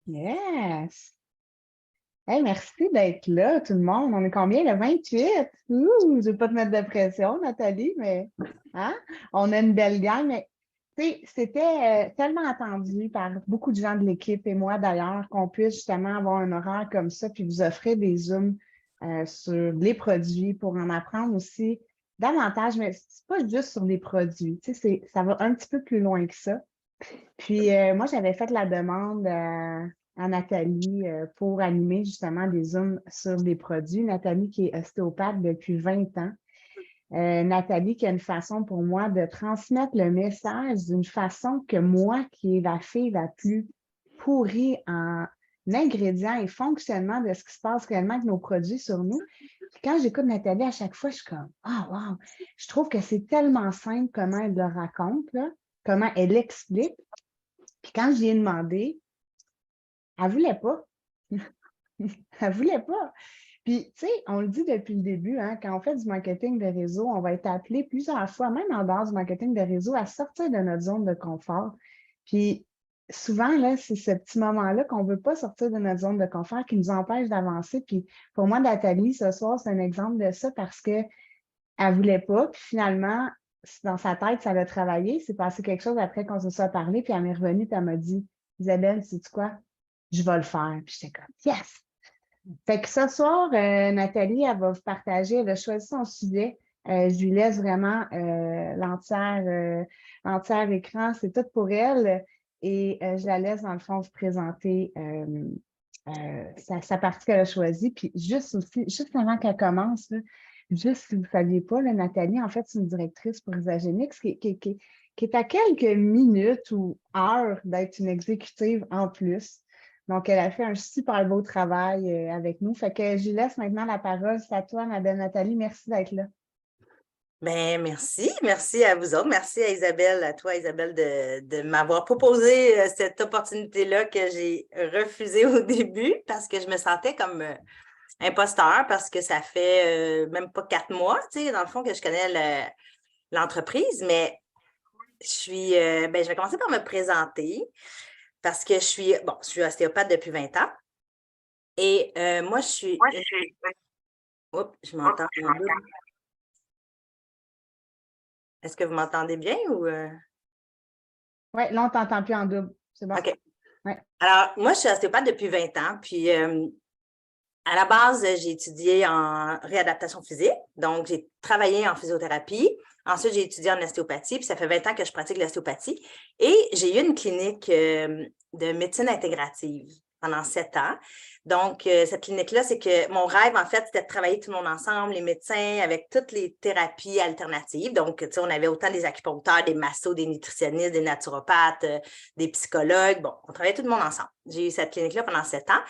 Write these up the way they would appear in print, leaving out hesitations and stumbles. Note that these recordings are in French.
Yes! Hey, merci d'être là, tout le monde. On est combien? Le 28? Ouh, je ne vais pas te mettre de pression, Nathalie, mais hein? On a une belle gang. Mais tu sais, c'était tellement attendu par beaucoup de gens de l'équipe et moi d'ailleurs qu'on puisse justement avoir un horaire comme ça puis vous offrir des Zooms sur les produits pour en apprendre aussi davantage. Mais c'est pas juste sur les produits. Tu sais, ça va un petit peu plus loin que ça. Puis moi, j'avais fait la demande à Nathalie pour animer justement des Zooms sur des produits. Nathalie qui est ostéopathe depuis 20 ans. Nathalie qui a une façon pour moi de transmettre le message d'une façon que moi, qui est la fille la plus pourrie en ingrédients et fonctionnement de ce qui se passe réellement avec nos produits sur nous. Puis quand j'écoute Nathalie, à chaque fois, je suis comme, ah, wow, je trouve que c'est tellement simple comment elle le raconte, là, comment elle explique. Puis quand je lui ai demandé, elle ne voulait pas. Elle ne voulait pas. Puis, tu sais, on le dit depuis le début, hein, quand on fait du marketing de réseau, on va être appelé plusieurs fois, même en dehors du marketing de réseau, à sortir de notre zone de confort. Puis, souvent, là, c'est ce petit moment-là qu'on ne veut pas sortir de notre zone de confort qui nous empêche d'avancer. Puis, pour moi, Nathalie, ce soir, c'est un exemple de ça parce qu'elle ne voulait pas. Puis, finalement, dans sa tête, ça l'a travaillé. C'est passé quelque chose après qu'on se soit parlé. Puis, elle m'est revenue, puis elle m'a dit, Isabelle, sais-tu quoi? Je vais le faire. Puis, j'étais comme, yes! Fait que ce soir, Nathalie, elle va vous partager, elle a choisi son sujet. Je lui laisse vraiment l'entière écran, c'est tout pour elle. Et je la laisse, dans le fond, vous présenter sa partie qu'elle a choisie. Puis juste aussi, juste avant qu'elle commence, là, juste si vous ne saviez pas, là, Nathalie, en fait, c'est une directrice pour Isagenix qui est à quelques minutes ou heures d'être une exécutive en plus. Donc, elle a fait un super beau travail avec nous. Fait que je lui laisse maintenant la parole. C'est à toi, Madame Nathalie. Merci d'être là. Ben, merci à vous autres. Merci à Isabelle, à toi, Isabelle, de m'avoir proposé cette opportunité-là que j'ai refusée au début parce que je me sentais comme imposteur parce que ça fait même pas 4 mois, tu sais, dans le fond, que je connais l'entreprise, mais je vais commencer par me présenter parce que je suis ostéopathe depuis 20 ans et moi, je suis une... Oups, je m'entends en double. Est-ce que vous m'entendez bien ou... Oui, là, on ne t'entend plus en double. C'est bon. OK. Ouais. Alors, moi, je suis ostéopathe depuis 20 ans, puis à la base, j'ai étudié en réadaptation physique, donc j'ai travaillé en physiothérapie. Ensuite, j'ai étudié en ostéopathie, puis ça fait 20 ans que je pratique l'ostéopathie. Et j'ai eu une clinique de médecine intégrative pendant 7 ans. Donc, cette clinique-là, c'est que mon rêve, en fait, c'était de travailler tout le monde ensemble, les médecins, avec toutes les thérapies alternatives. Donc, tu sais, on avait autant des acupuncteurs, des massos, des nutritionnistes, des naturopathes, des psychologues. Bon, on travaillait tout le monde ensemble. J'ai eu cette clinique-là pendant 7 ans.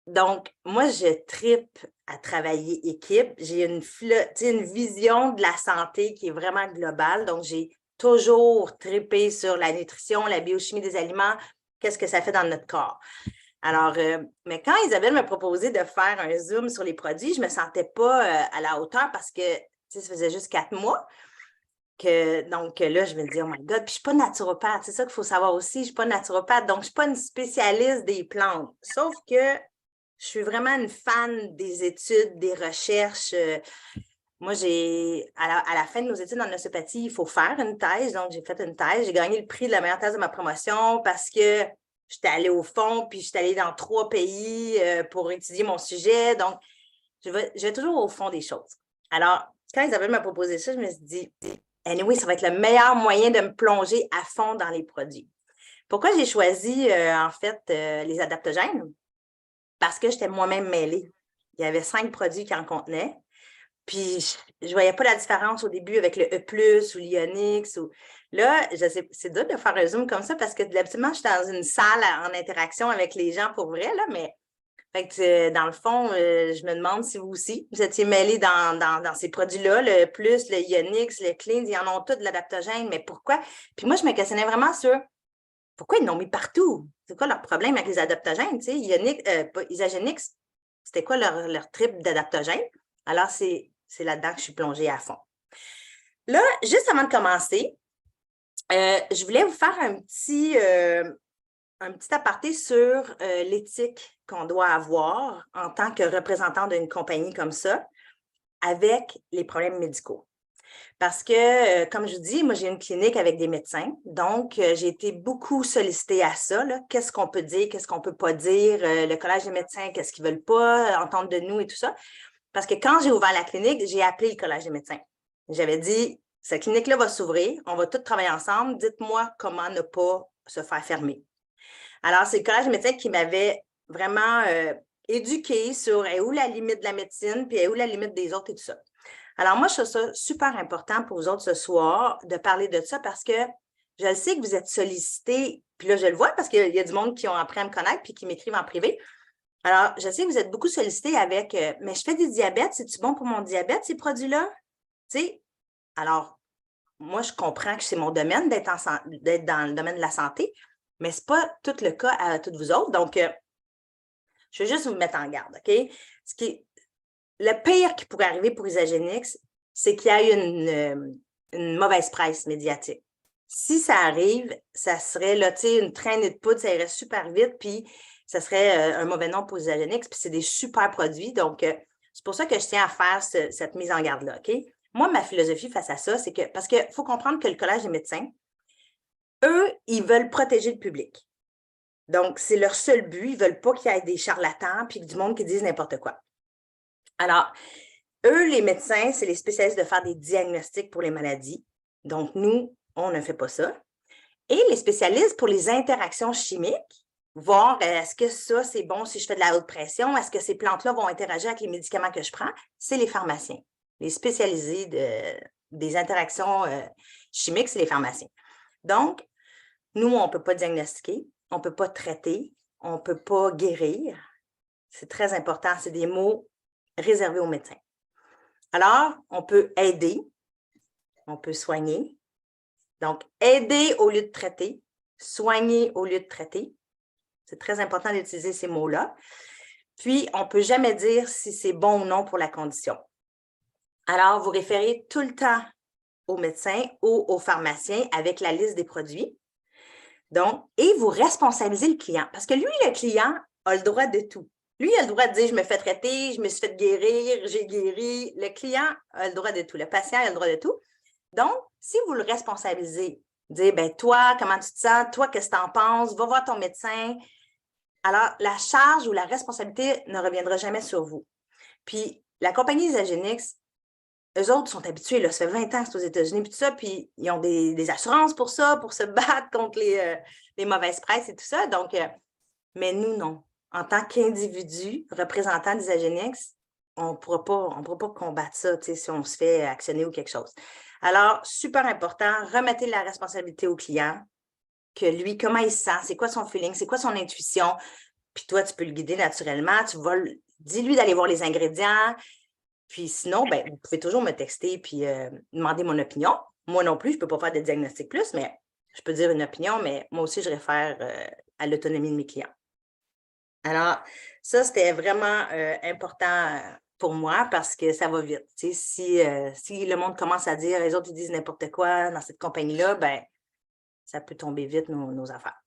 Donc, moi, je tripe à travailler équipe. J'ai une vision de la santé qui est vraiment globale. Donc, j'ai toujours trippé sur la nutrition, la biochimie des aliments, qu'est-ce que ça fait dans notre corps. Alors, mais quand Isabelle m'a proposé de faire un Zoom sur les produits, je ne me sentais pas à la hauteur parce que ça faisait juste 4 mois. Donc là, je me dis, oh my God, puis je ne suis pas naturopathe. C'est ça qu'il faut savoir aussi. Je ne suis pas naturopathe, donc je ne suis pas une spécialiste des plantes. Sauf que je suis vraiment une fan des études, des recherches. Moi, à la fin de nos études en ostéopathie, il faut faire une thèse. Donc, j'ai fait une thèse. J'ai gagné le prix de la meilleure thèse de ma promotion parce que j'étais allée au fond, puis j'étais allée dans 3 pays pour étudier mon sujet. Donc, je vais toujours au fond des choses. Alors, quand Isabelle m'a proposé ça, je me suis dit, anyway, ça va être le meilleur moyen de me plonger à fond dans les produits. Pourquoi j'ai choisi, en fait, les adaptogènes? Parce que j'étais moi-même mêlée. Il y avait 5 produits qui en contenaient. Puis, je ne voyais pas la différence au début avec le E+, ou l'Ionix. Là, c'est dur de faire un Zoom comme ça parce que d'habitude, je suis dans une salle en interaction avec les gens pour vrai, là, mais fait que, dans le fond, je me demande si vous aussi, vous étiez mêlés dans ces produits-là, le plus, le Ionix, le Clean, ils en ont tous de l'adaptogène, mais pourquoi? Puis moi, je me questionnais vraiment sur pourquoi ils l'ont mis partout? C'est quoi leur problème avec les adaptogènes? Tu sais, Isagenix, c'était quoi leur trip d'adaptogène? Alors, c'est là-dedans que je suis plongée à fond. Là, juste avant de commencer, je voulais vous faire un petit un petit aparté sur l'éthique qu'on doit avoir en tant que représentant d'une compagnie comme ça avec les problèmes médicaux. Parce que, comme je vous dis, moi, j'ai une clinique avec des médecins. Donc, j'ai été beaucoup sollicitée à ça. Qu'est-ce qu'on peut dire, qu'est-ce qu'on ne peut pas dire, le collège des médecins, qu'est-ce qu'ils ne veulent pas entendre de nous et tout ça. Parce que quand j'ai ouvert la clinique, j'ai appelé le collège des médecins. J'avais dit, cette clinique-là va s'ouvrir, on va tous travailler ensemble. Dites-moi comment ne pas se faire fermer. Alors, c'est le collège des médecins qui m'avait vraiment éduquée sur où la limite de la médecine, puis où la limite des autres et tout ça. Alors, moi, je trouve ça super important pour vous autres ce soir de parler de ça parce que je sais que vous êtes sollicités, puis là, je le vois parce qu'il y a du monde qui ont appris à me connaître puis qui m'écrivent en privé. Alors, je sais que vous êtes beaucoup sollicités avec mais je fais du diabète, c'est-tu bon pour mon diabète, ces produits-là? Tu sais, alors, moi, je comprends que c'est mon domaine d'être dans le domaine de la santé, mais ce n'est pas tout le cas à toutes vous autres. Donc, je vais juste vous mettre en garde, OK? Le pire qui pourrait arriver pour Isagenix, c'est qu'il y a une mauvaise presse médiatique. Si ça arrive, ça serait là, une traînée de poudre, ça irait super vite, puis ça serait un mauvais nom pour Isagenix, puis c'est des super produits. Donc, c'est pour ça que je tiens à faire cette mise en garde-là, OK? Moi, ma philosophie face à ça, c'est que, parce qu'il faut comprendre que le Collège des médecins, eux, ils veulent protéger le public. Donc, c'est leur seul but. Ils ne veulent pas qu'il y ait des charlatans puis du monde qui disent n'importe quoi. Alors, eux, les médecins, c'est les spécialistes de faire des diagnostics pour les maladies. Donc, nous, on ne fait pas ça. Et les spécialistes pour les interactions chimiques, voir est-ce que ça, c'est bon si je fais de la haute pression, est-ce que ces plantes-là vont interagir avec les médicaments que je prends, c'est les pharmaciens. Les spécialisés des interactions chimiques, c'est les pharmaciens. Donc, nous, on ne peut pas diagnostiquer, on ne peut pas traiter, on ne peut pas guérir. C'est très important, c'est des mots réservés aux médecins. Alors, on peut aider, on peut soigner. Donc, aider au lieu de traiter, soigner au lieu de traiter. C'est très important d'utiliser ces mots-là. Puis, on ne peut jamais dire si c'est bon ou non pour la condition. Alors, vous référez tout le temps au médecin ou au pharmacien avec la liste des produits. Donc, et vous responsabilisez le client. Parce que lui, le client a le droit de tout. Lui, il a le droit de dire, je me fais traiter, je me suis fait guérir, j'ai guéri. Le client a le droit de tout. Le patient a le droit de tout. Donc, si vous le responsabilisez, dire, ben toi, comment tu te sens? Toi, qu'est-ce que tu en penses? Va voir ton médecin. Alors, la charge ou la responsabilité ne reviendra jamais sur vous. Puis, la compagnie Isagenix, eux autres sont habitués, là, ça fait 20 ans que c'est aux États-Unis, puis tout ça, puis ils ont des assurances pour ça, pour se battre contre les mauvaises presses et tout ça. Donc, mais nous, non. En tant qu'individu représentant d'Isagenix, on ne pourra pas combattre ça si on se fait actionner ou quelque chose. Alors, super important, remettez la responsabilité au client, que lui, comment il se sent, c'est quoi son feeling, c'est quoi son intuition, puis toi, tu peux le guider naturellement, dis-lui d'aller voir les ingrédients, puis sinon, ben, vous pouvez toujours me texter puis demander mon opinion. Moi non plus, je ne peux pas faire de diagnostic plus, mais je peux dire une opinion, mais moi aussi, je réfère à l'autonomie de mes clients. Alors, ça, c'était vraiment important pour moi parce que ça va vite. Si le monde commence à dire, les autres, ils disent n'importe quoi dans cette compagnie-là, ben, ça peut tomber vite nos affaires.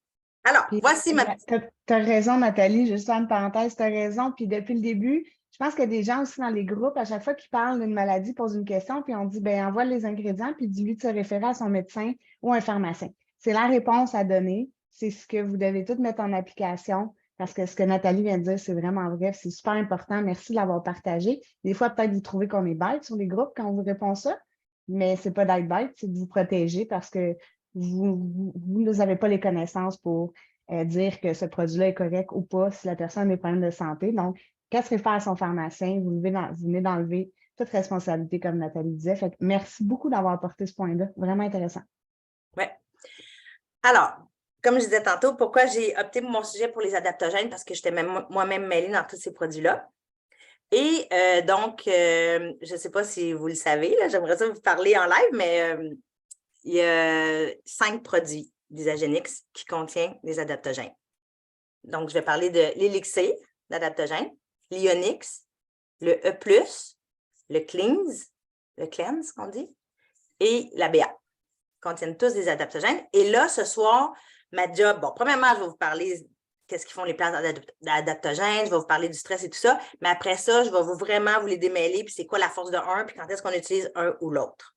Alors, voici ma petite... Tu as raison, Nathalie, juste une parenthèse, tu as raison. Puis depuis le début, je pense qu'il y a des gens aussi dans les groupes, à chaque fois qu'ils parlent d'une maladie, posent une question, puis on dit, ben envoie les ingrédients, puis dis-lui de se référer à son médecin ou un pharmacien. C'est la réponse à donner. C'est ce que vous devez tout mettre en application, parce que ce que Nathalie vient de dire, c'est vraiment vrai, c'est super important. Merci de l'avoir partagé. Des fois, peut-être vous trouvez qu'on est bête sur les groupes quand on vous répond ça, mais c'est pas d'être bête, c'est de vous protéger parce que vous n'avez pas les connaissances pour dire que ce produit-là est correct ou pas si la personne a des problèmes de santé. Donc, qu'est-ce que faire à son pharmacien? Vous venez d'enlever toute responsabilité, comme Nathalie disait. Fait que merci beaucoup d'avoir apporté ce point-là. Vraiment intéressant. Oui. Alors, comme je disais tantôt, pourquoi j'ai opté pour mon sujet pour les adaptogènes? Parce que j'étais moi-même mêlée dans tous ces produits-là. Et donc, je ne sais pas si vous le savez, j'aimerais ça vous parler en live, mais il y a 5 produits d'Isagenix qui contiennent des adaptogènes. Donc, je vais parler de l'élixir d'adaptogène, l'Ionix, le E+, le Cleanse, on dit, et la BA. Contiennent tous des adaptogènes. Et là, ce soir, ma job, bon, premièrement, je vais vous parler qu'est-ce qu'ils font les plantes adaptogènes, je vais vous parler du stress et tout ça, mais après ça, je vais vraiment vous les démêler, puis c'est quoi la force de un, puis quand est-ce qu'on utilise un ou l'autre.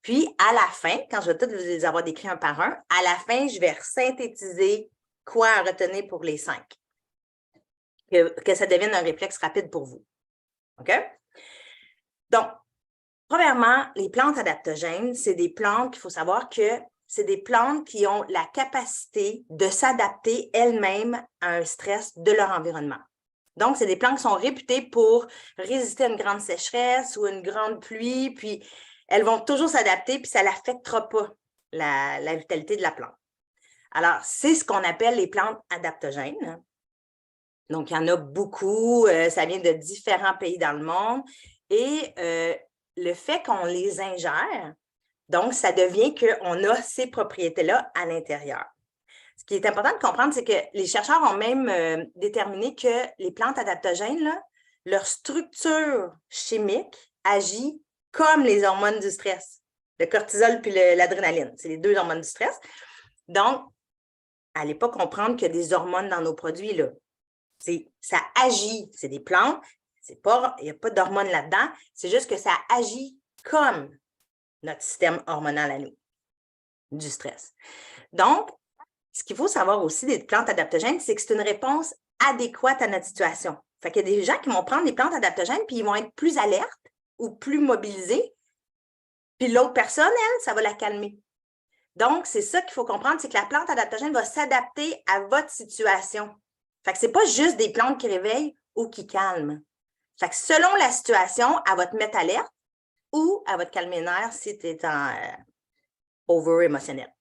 Puis, à la fin, quand je vais tous vous les avoir décrits un par un, à la fin, je vais synthétiser quoi à retenir pour les 5. Que ça devienne un réflexe rapide pour vous. OK? Donc, premièrement, les plantes adaptogènes, c'est des plantes qu'il faut savoir que c'est des plantes qui ont la capacité de s'adapter elles-mêmes à un stress de leur environnement. Donc, c'est des plantes qui sont réputées pour résister à une grande sécheresse ou une grande pluie, puis elles vont toujours s'adapter, puis ça n'affectera pas la vitalité de la plante. Alors, c'est ce qu'on appelle les plantes adaptogènes. Donc, il y en a beaucoup, ça vient de différents pays dans le monde. Et le fait qu'on les ingère, donc, ça devient qu'on a ces propriétés-là à l'intérieur. Ce qui est important de comprendre, c'est que les chercheurs ont même déterminé que les plantes adaptogènes, là, leur structure chimique agit comme les hormones du stress, le cortisol puis l'adrénaline. C'est les 2 hormones du stress. Donc, allez pas comprendre qu'il y a des hormones dans nos produits, là. Ça agit, c'est des plantes, il n'y a pas d'hormones là-dedans, c'est juste que ça agit comme notre système hormonal à nous, du stress. Donc, ce qu'il faut savoir aussi des plantes adaptogènes, c'est que c'est une réponse adéquate à notre situation. Fait qu'il y a des gens qui vont prendre des plantes adaptogènes puis ils vont être plus alertes ou plus mobilisés, puis l'autre personne, elle, ça va la calmer. Donc, c'est ça qu'il faut comprendre, c'est que la plante adaptogène va s'adapter à votre situation. Fait que c'est pas juste des plantes qui réveillent ou qui calment. Fait que selon la situation, elle va te mettre alerte ou elle va te calmer les nerfs si tu es en over-émotionnel.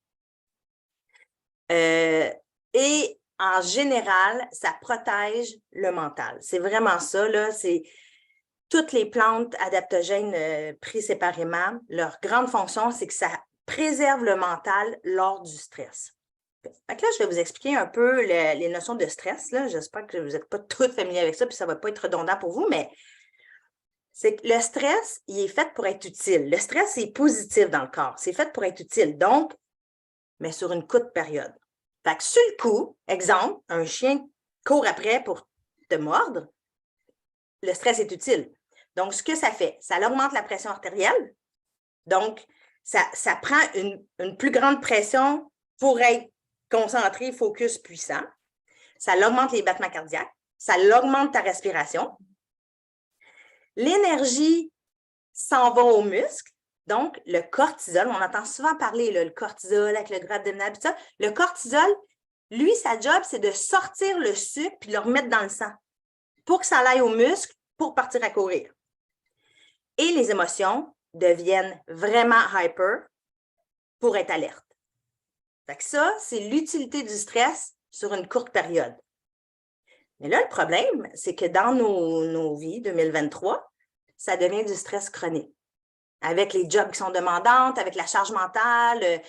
Et en général, ça protège le mental. C'est vraiment ça, là. C'est toutes les plantes adaptogènes prises séparément, leur grande fonction, c'est que ça préserve le mental lors du stress. Fait que là, je vais vous expliquer un peu les notions de stress. J'espère que vous n'êtes pas toutes familiers avec ça, puis ça ne va pas être redondant pour vous, mais c'est que le stress, il est fait pour être utile. Le stress, c'est positif dans le corps. C'est fait pour être utile. Donc, mais sur une courte période. Fait que sur le coup, exemple, un chien court après pour te mordre, le stress est utile. Donc, ce que ça fait, ça augmente la pression artérielle. Donc, ça prend une plus grande pression pour être concentré, focus, puissant. Ça augmente les battements cardiaques. Ça augmente ta respiration. L'énergie s'en va aux muscles. Donc, le cortisol, on entend souvent parler, là, le cortisol avec le gras abdominal, tout ça. Le cortisol, lui, sa job, c'est de sortir le sucre puis le remettre dans le sang pour que ça aille aux muscles pour partir à courir. Et les émotions deviennent vraiment hyper pour être alerte. Fait que ça, c'est l'utilité du stress sur une courte période. Mais là, le problème, c'est que dans nos vies 2023, ça devient du stress chronique. Avec les jobs qui sont demandantes, avec la charge mentale,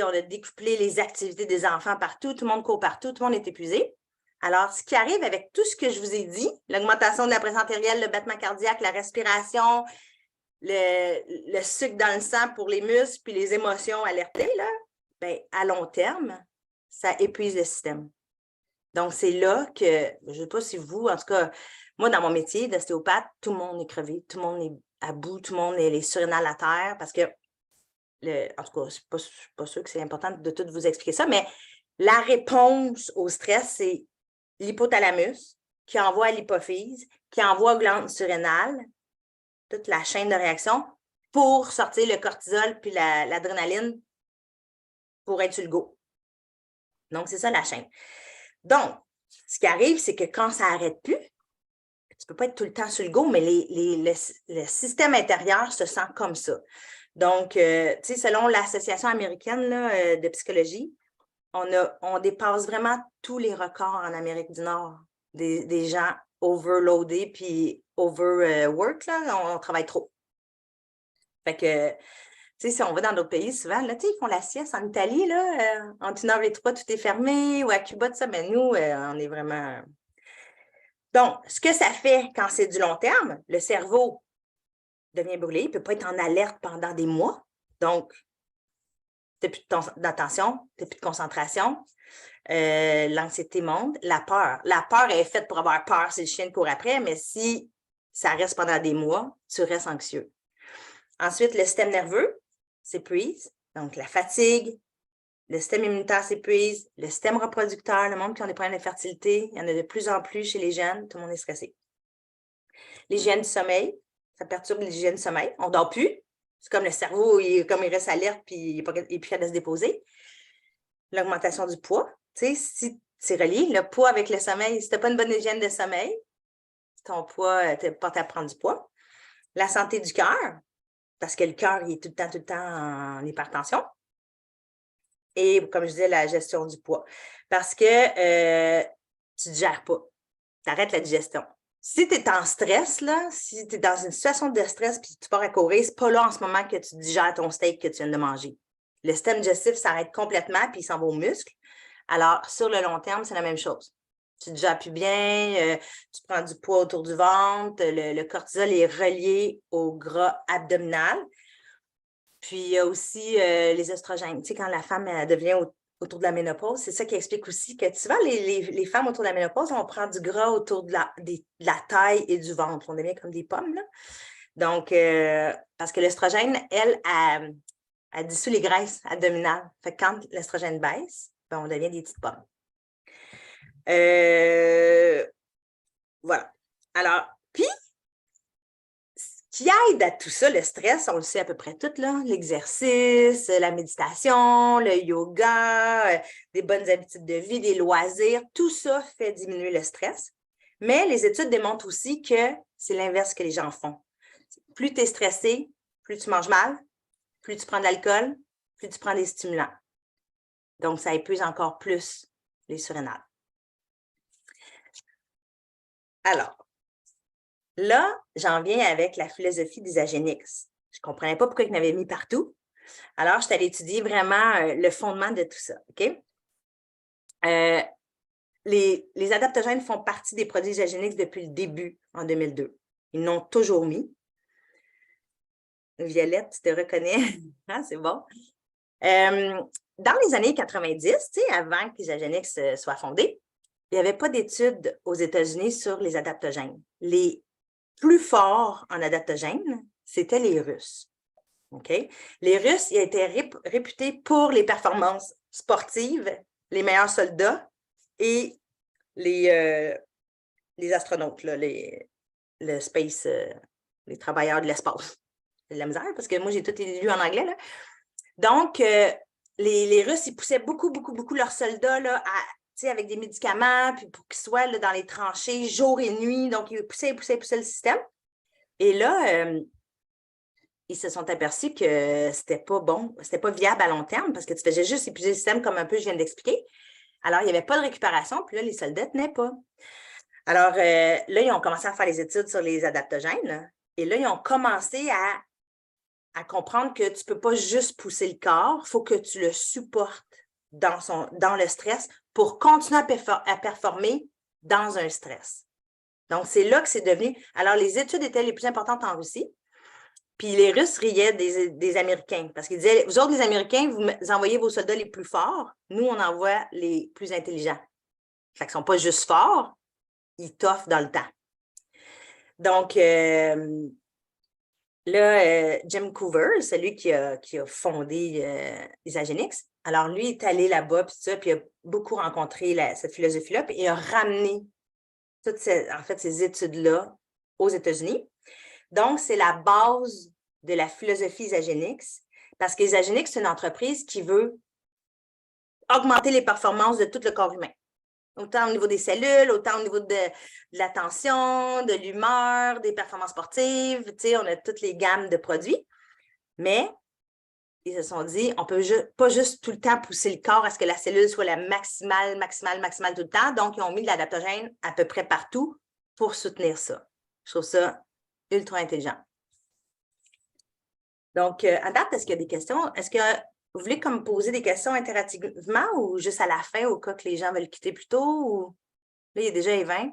on a découplé les activités des enfants partout, tout le monde court partout, tout le monde est épuisé. Alors, ce qui arrive avec tout ce que je vous ai dit, l'augmentation de la pression artérielle, le battement cardiaque, la respiration, le sucre dans le sang pour les muscles, puis les émotions alertées, là, bien, à long terme, ça épuise le système. Donc, c'est là que, je ne sais pas si vous, en tout cas, moi, dans mon métier d'ostéopathe, tout le monde est crevé, tout le monde est à bout, tout le monde est les surinhalatoires parce que, en tout cas, je ne suis pas sûre que c'est important de tout vous expliquer ça, mais la réponse au stress, c'est l'hypothalamus qui envoie à l'hypophyse, qui envoie aux glandes surrénales, toute la chaîne de réaction pour sortir le cortisol puis l'adrénaline pour être sur le go. Donc, c'est ça la chaîne. Donc, ce qui arrive, c'est que quand ça n'arrête plus, tu ne peux pas être tout le temps sur le go, mais le système intérieur se sent comme ça. Donc, selon l'Association américaine là, de psychologie, on dépasse vraiment tous les records en Amérique du Nord des gens overloadés puis overwork, là, on travaille trop. Fait que, si on va dans d'autres pays, souvent, là, ils font la sieste en Italie, là, entre 1h03, tout est fermé, ou à Cuba, tout ça, mais nous, on est vraiment... Donc, ce que ça fait quand c'est du long terme, le cerveau devient brûlé, il ne peut pas être en alerte pendant des mois. Donc, tu n'as plus d'attention, tu n'as plus de concentration. L'anxiété monte. La peur. La peur est faite pour avoir peur, c'est le chien qui court après, mais si ça reste pendant des mois, tu restes anxieux. Ensuite, le système nerveux s'épuise, donc la fatigue, le système immunitaire s'épuise, le système reproducteur, le monde qui a des problèmes de fertilité, il y en a de plus en plus chez les jeunes, tout le monde est stressé. L'hygiène du sommeil, ça perturbe l'hygiène du sommeil. On ne dort plus. C'est comme le cerveau, comme il reste alerte puis il n'est plus capable de se déposer. L'augmentation du poids. Tu sais, si c'est relié, le poids avec le sommeil, si tu n'as pas une bonne hygiène de sommeil, ton poids, tu n'es pas à prendre du poids. La santé du cœur, parce que le cœur, il est tout le temps en hypertension. Et comme je disais, la gestion du poids. Parce que tu ne digères pas. Tu arrêtes la digestion. Si tu es en stress, là, si tu es dans une situation de stress puis tu pars à courir, ce n'est pas là en ce moment que tu digères ton steak que tu viens de manger. Le système digestif s'arrête complètement puis il s'en va aux muscles. Alors, sur le long terme, c'est la même chose. Tu ne digères plus bien, tu prends du poids autour du ventre, le cortisol est relié au gras abdominal. Puis, il y a aussi les oestrogènes. Tu sais, quand la femme devient autour de la ménopause, c'est ça qui explique aussi que souvent, les femmes autour de la ménopause, on prend du gras autour de la taille et du ventre. On devient comme des pommes, là. Donc, parce que l'estrogène, elle dissout les graisses abdominales. Fait que quand l'estrogène baisse, ben, on devient des petites pommes. Voilà. Alors, puis, qui aide à tout ça, le stress, on le sait à peu près tout, là, l'exercice, la méditation, le yoga, des bonnes habitudes de vie, des loisirs, tout ça fait diminuer le stress. Mais les études démontrent aussi que c'est l'inverse que les gens font. Plus tu es stressé, plus tu manges mal, plus tu prends de l'alcool, plus tu prends des stimulants. Donc, ça épuise encore plus les surrénales. Alors, là, j'en viens avec la philosophie d'Isagenix. Je ne comprenais pas pourquoi ils m'avaient mis partout. Alors, je suis allée étudier vraiment le fondement de tout ça. OK? Les adaptogènes font partie des produits Isagenix depuis le début, en 2002. Ils l'ont toujours mis. Violette, tu te reconnais? Ah, c'est bon. Dans les années 90, avant qu'Isagenix soit fondé, il n'y avait pas d'études aux États-Unis sur les adaptogènes. Les plus forts en adaptogènes, c'était les Russes. Okay? Les Russes, ils étaient réputés pour les performances sportives, les meilleurs soldats et les astronautes, là, le space, les travailleurs de l'espace. C'est de la misère parce que moi, j'ai tout lu en anglais. Là. Donc, les Russes, ils poussaient beaucoup leurs soldats là, avec des médicaments puis pour qu'ils soient là, dans les tranchées jour et nuit. Donc, ils poussaient le système. Et là, ils se sont aperçus que c'était pas bon, c'était pas viable à long terme parce que tu faisais juste épuiser le système comme un peu je viens d'expliquer. Alors, il n'y avait pas de récupération, puis là, les soldats tenaient pas. Alors, là, ils ont commencé à faire les études sur les adaptogènes. Là, et là, ils ont commencé à comprendre que tu ne peux pas juste pousser le corps, il faut que tu le supportes dans le stress pour continuer à performer dans un stress. Donc, c'est là que c'est devenu... Alors, les études étaient les plus importantes en Russie. Puis les Russes riaient des Américains parce qu'ils disaient, vous autres, les Américains, vous envoyez vos soldats les plus forts. Nous, on envoie les plus intelligents. Fait qu'ils ne sont pas juste forts, ils toffent dans le temps. Donc, là, Jim Coover, celui qui a fondé Isagenix, alors lui est allé là-bas, puis il a beaucoup rencontré cette philosophie-là, puis il a ramené toutes ces études-là aux États-Unis. Donc, c'est la base de la philosophie Isagenix, parce qu'Isagenix, c'est une entreprise qui veut augmenter les performances de tout le corps humain. Autant au niveau des cellules, autant au niveau de l'attention, de l'humeur, des performances sportives. On a toutes les gammes de produits. Mais ils se sont dit, on ne peut pas juste tout le temps pousser le corps à ce que la cellule soit la maximale tout le temps. Donc, ils ont mis de l'adaptogène à peu près partout pour soutenir ça. Je trouve ça ultra intelligent. Donc, à date, est-ce qu'il y a des questions? Est-ce que vous voulez comme poser des questions interactivement ou juste à la fin au cas que les gens veulent quitter plus tôt? Ou... Là, il y a déjà les 20.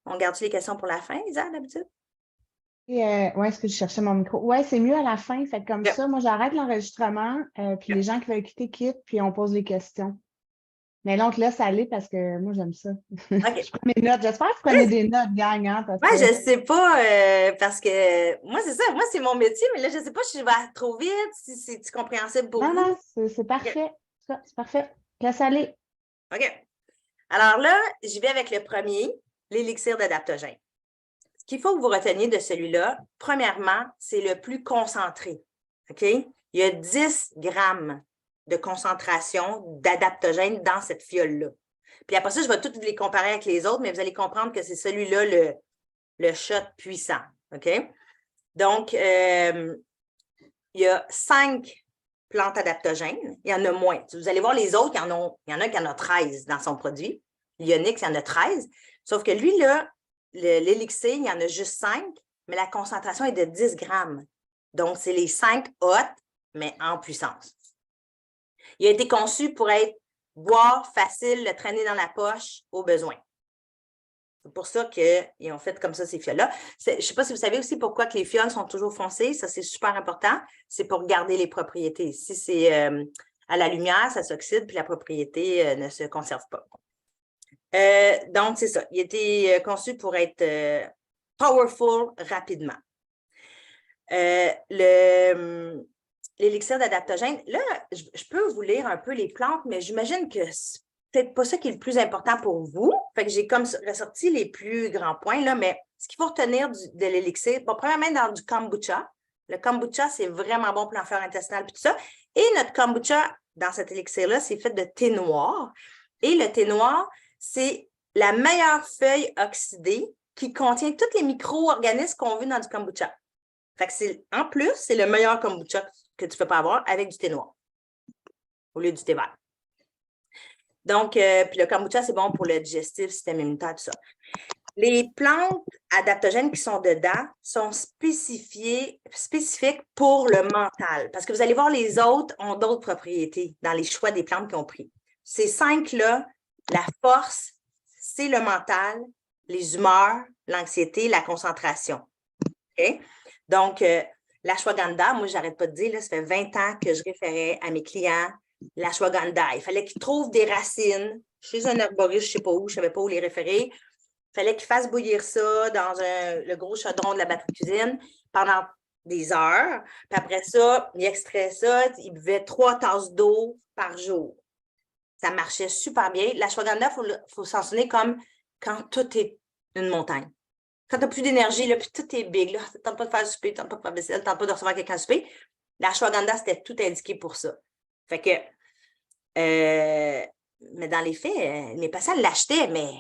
On garde-tu les questions pour la fin, Isa, d'habitude? Ouais, est-ce que je cherchais mon micro? Ouais, c'est mieux à la fin. Fait que comme Yep. ça, moi, j'arrête l'enregistrement, puis les Yep. gens qui veulent quitter quittent, puis on pose les questions. Mais là, on te laisse aller parce que moi, j'aime ça. Je OK. prends mes notes. J'espère que vous prenez des notes, gang, hein, parce Moi, que je sais pas, parce que moi, c'est ça, moi, c'est mon métier, mais là, je sais pas si je vais trop vite, si c'est compréhensible pour non, vous. non, c'est OK. parfait. Ça, c'est parfait. Laisse aller. OK. Alors là, j'y vais avec le premier, l'élixir d'adaptogène. Ce qu'il faut que vous reteniez de celui-là, premièrement, c'est le plus concentré. OK? Il y a 10 grammes de concentration d'adaptogène dans cette fiole-là. Puis après ça, je vais toutes les comparer avec les autres, mais vous allez comprendre que c'est celui-là le shot puissant. OK? Donc, il y a 5 plantes adaptogènes. Il y en a moins. Vous allez voir les autres, il y en a qui en a 13 dans son produit. L'Ionix, il y en a 13. Sauf que lui, là, l'élixir, il y en a juste 5, mais la concentration est de 10 grammes. Donc, c'est les 5 hautes, mais en puissance. Il a été conçu pour être boire facile, le traîner dans la poche au besoin. C'est pour ça qu'ils ont fait comme ça ces fioles-là. Je ne sais pas si vous savez aussi pourquoi que les fioles sont toujours foncées. Ça, c'est super important. C'est pour garder les propriétés. Si c'est à la lumière, ça s'oxyde, puis la propriété ne se conserve pas. Donc, c'est ça. Il a été conçu pour être powerful rapidement. L'élixir d'adaptogène, là, je peux vous lire un peu les plantes, mais j'imagine que c'est peut-être pas ça qui est le plus important pour vous. Fait que j'ai comme ressorti les plus grands points, là, mais ce qu'il faut retenir de l'élixir, bon, premièrement, dans du kombucha. Le kombucha, c'est vraiment bon pour la flore intestinale et tout ça. Et notre kombucha, dans cet élixir-là, c'est fait de thé noir. Et le thé noir, c'est la meilleure feuille oxydée qui contient tous les micro-organismes qu'on veut dans du kombucha. Fait que en plus, c'est le meilleur kombucha que tu ne peux pas avoir avec du thé noir au lieu du thé vert. Donc, puis le kombucha, c'est bon pour le digestif, système immunitaire, tout ça. Les plantes adaptogènes qui sont dedans sont spécifiques pour le mental. Parce que vous allez voir, les autres ont d'autres propriétés dans les choix des plantes qu'ils ont pris. Ces 5-là, la force, c'est le mental, les humeurs, l'anxiété, la concentration. OK? Donc, l'ashwagandha, moi, j'arrête pas de dire, là, ça fait 20 ans que je référais à mes clients l'ashwagandha. Il fallait qu'ils trouvent des racines chez un herboriste, je ne sais pas où, je ne savais pas où les référer. Il fallait qu'ils fassent bouillir ça dans le gros chaudron de la batterie cuisine pendant des heures. Puis après ça, ils extraient ça, ils buvaient 3 tasses d'eau par jour. Ça marchait super bien. L'ashwagandha, il faut s'en souvenir comme quand tout est une montagne. Quand tu n'as plus d'énergie, là, puis tout est big, tu ne tentes pas de faire le souper, tu ne tentes pas de faire vaisselle, tu ne tentes pas de recevoir quelqu'un à souper. L'ashwagandha, c'était tout indiqué pour ça. Fait que, mais dans les faits, mes patients l'achetaient, mais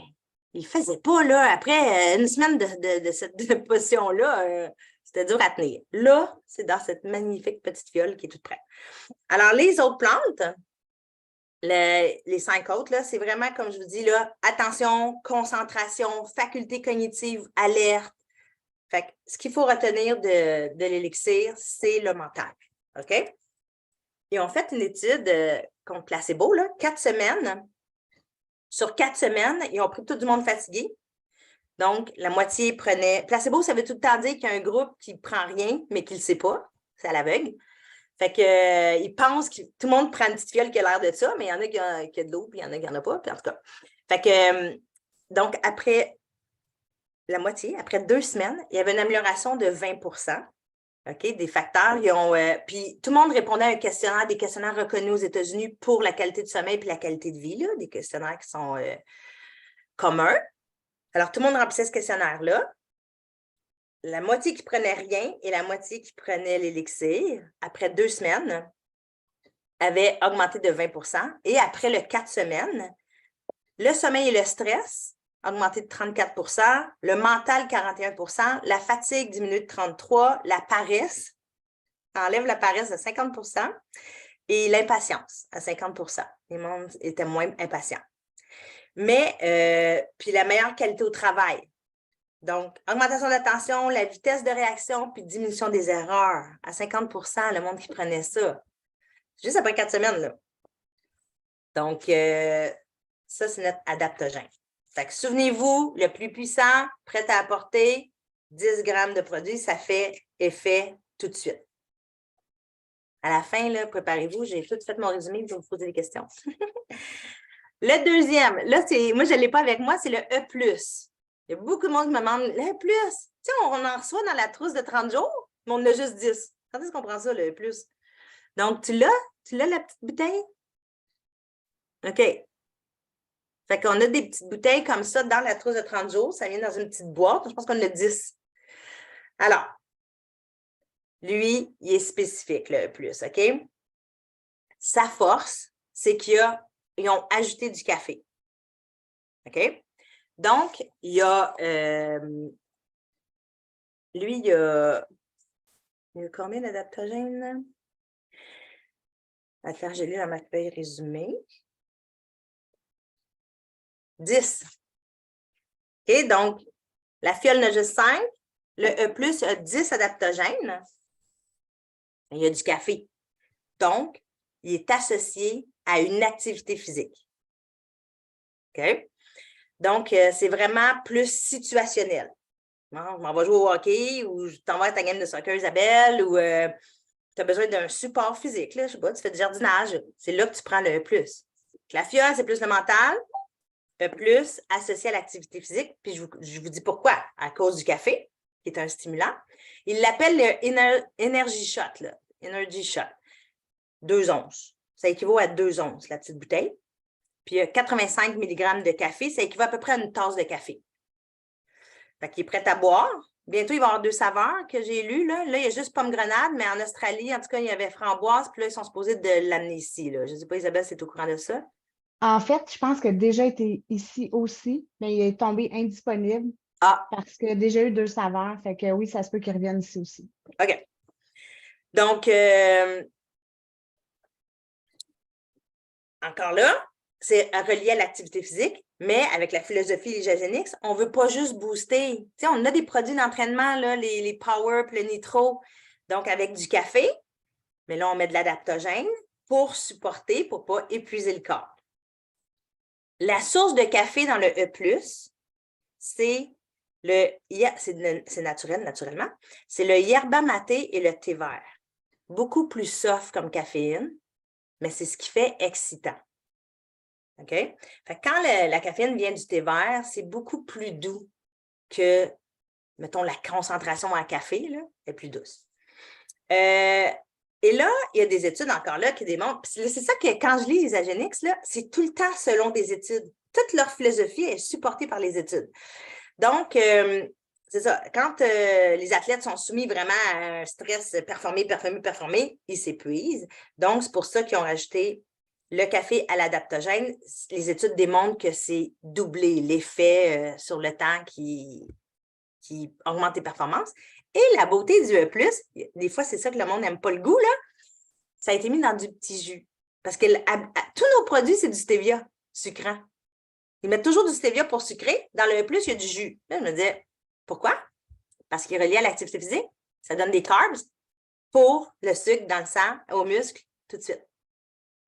ils ne le faisaient pas, là. Après une semaine de cette potion-là, c'était dur à tenir. Là, c'est dans cette magnifique petite fiole qui est toute prête. Alors, les autres plantes, les 5 autres, là, c'est vraiment, comme je vous dis, là, attention, concentration, faculté cognitive, alerte. Fait que ce qu'il faut retenir de l'élixir, c'est le mental. OK? Ils ont fait une étude contre placebo, là, 4 semaines. Sur 4 semaines, ils ont pris tout du monde fatigué. Donc, la moitié prenait. Placebo, ça veut tout le temps dire qu'il y a un groupe qui ne prend rien, mais qui ne le sait pas. C'est à l'aveugle. Fait que, ils pensent que tout le monde prend une petite fiole qui a l'air de ça, mais il y en a qui a de l'eau, puis il y en a qui n'en a pas. Puis en tout cas. Fait que, donc, après la moitié, après 2 semaines, il y avait une amélioration de 20 OK, des facteurs. Puis tout le monde répondait à un questionnaire, des questionnaires reconnus aux États-Unis pour la qualité de sommeil et la qualité de vie, là, des questionnaires qui sont communs. Alors, tout le monde remplissait ce questionnaire-là. La moitié qui prenait rien et la moitié qui prenait l'élixir, après 2 semaines, avait augmenté de 20 Et après le 4 semaines, le sommeil et le stress augmenté de 34 le mental 41 la fatigue diminue de 33 la paresse, enlève la paresse de 50 et l'impatience à 50 Les gens étaient moins impatients. Mais, puis la meilleure qualité au travail. Donc, augmentation de l'attention, la vitesse de réaction, puis diminution des erreurs à 50 le monde qui prenait ça. Juste après 4 semaines, là. Donc, ça, c'est notre adaptogène. Fait que souvenez-vous, le plus puissant, prêt à apporter, 10 grammes de produit, ça fait effet tout de suite. À la fin, là, préparez-vous, j'ai tout fait mon résumé, je vais vous poser des questions. Le deuxième, là, moi, je ne l'ai pas avec moi, c'est le E+. Il y a beaucoup de monde qui me demande, le E+, tu sais, on en reçoit dans la trousse de 30 jours, mais on en a juste 10. Quand est-ce qu'on prend ça, le E+? Donc, tu l'as la petite bouteille? OK. Fait qu'on a des petites bouteilles comme ça dans la trousse de 30 jours. Ça vient dans une petite boîte. Je pense qu'on en a 10. Alors, lui, il est spécifique, le E+, OK? Sa force, c'est qu'ils ont ajouté du café. OK? Donc, il y a... lui, il y a combien d'adaptogènes? Attends, j'ai lu dans ma feuille résumée. 10. OK? Donc, la fiole en a juste 5. Le E+, a 10 adaptogènes. Il y a du café. Donc, il est associé à une activité physique. OK? Donc, c'est vraiment plus situationnel. Bon, je m'en vais jouer au hockey ou je t'envoie à ta game de soccer, Isabelle, ou tu as besoin d'un support physique. Là, je sais pas, tu fais du jardinage. C'est là que tu prends le E+. La fiole, c'est plus le mental. E+, associé à l'activité physique. Puis, je vous dis pourquoi. À cause du café, qui est un stimulant. Il l'appelle le Energy Shot. Là. Energy Shot. 2 onces. Ça équivaut à 2 onces, la petite bouteille. Puis, 85 mg de café, ça équivaut à peu près à une tasse de café. Fait qu'il est prêt à boire. Bientôt, il va y avoir 2 saveurs que j'ai lues. Là, il y a juste pomme grenade, mais en Australie, en tout cas, il y avait framboise. Puis là, ils sont supposés de l'amener ici. Là. Je ne sais pas, Isabelle, si tu es au courant de ça. En fait, je pense qu'il a déjà été ici aussi, mais il est tombé indisponible Ah, parce qu'il a déjà eu 2 saveurs. Fait que oui, ça se peut qu'il revienne ici aussi. OK. Donc, encore là, c'est relié à l'activité physique, mais avec la philosophie Ligagénix, on ne veut pas juste booster. Tu sais, on a des produits d'entraînement, là, les Power, le Nitro, donc avec du café, mais là, on met de l'adaptogène pour supporter, pour ne pas épuiser le corps. La source de café dans le E+, c'est naturel, naturellement, c'est le yerba maté et le thé vert. Beaucoup plus soft comme caféine, mais c'est ce qui fait excitant. OK? Fait que quand la caféine vient du thé vert, c'est beaucoup plus doux que, mettons, la concentration en café, là, est plus douce. Et là, il y a des études encore là qui démontrent, c'est ça que quand je lis les Agénix, là, c'est tout le temps selon des études. Toute leur philosophie est supportée par les études. Donc, c'est ça, quand les athlètes sont soumis vraiment à un stress, performer, ils s'épuisent. Donc, c'est pour ça qu'ils ont rajouté le café à l'adaptogène. Les études démontrent que c'est doublé l'effet sur le temps qui augmente tes performances. Et la beauté du E+, des fois, c'est ça que le monde n'aime pas le goût, là, ça a été mis dans du petit jus. Parce que tous nos produits, c'est du stevia sucrant. Ils mettent toujours du stevia pour sucrer. Dans le E+, il y a du jus. Là, je me disais, pourquoi? Parce qu'il est relié à l'activité physique. Ça donne des carbs pour le sucre dans le sang, aux muscles, tout de suite.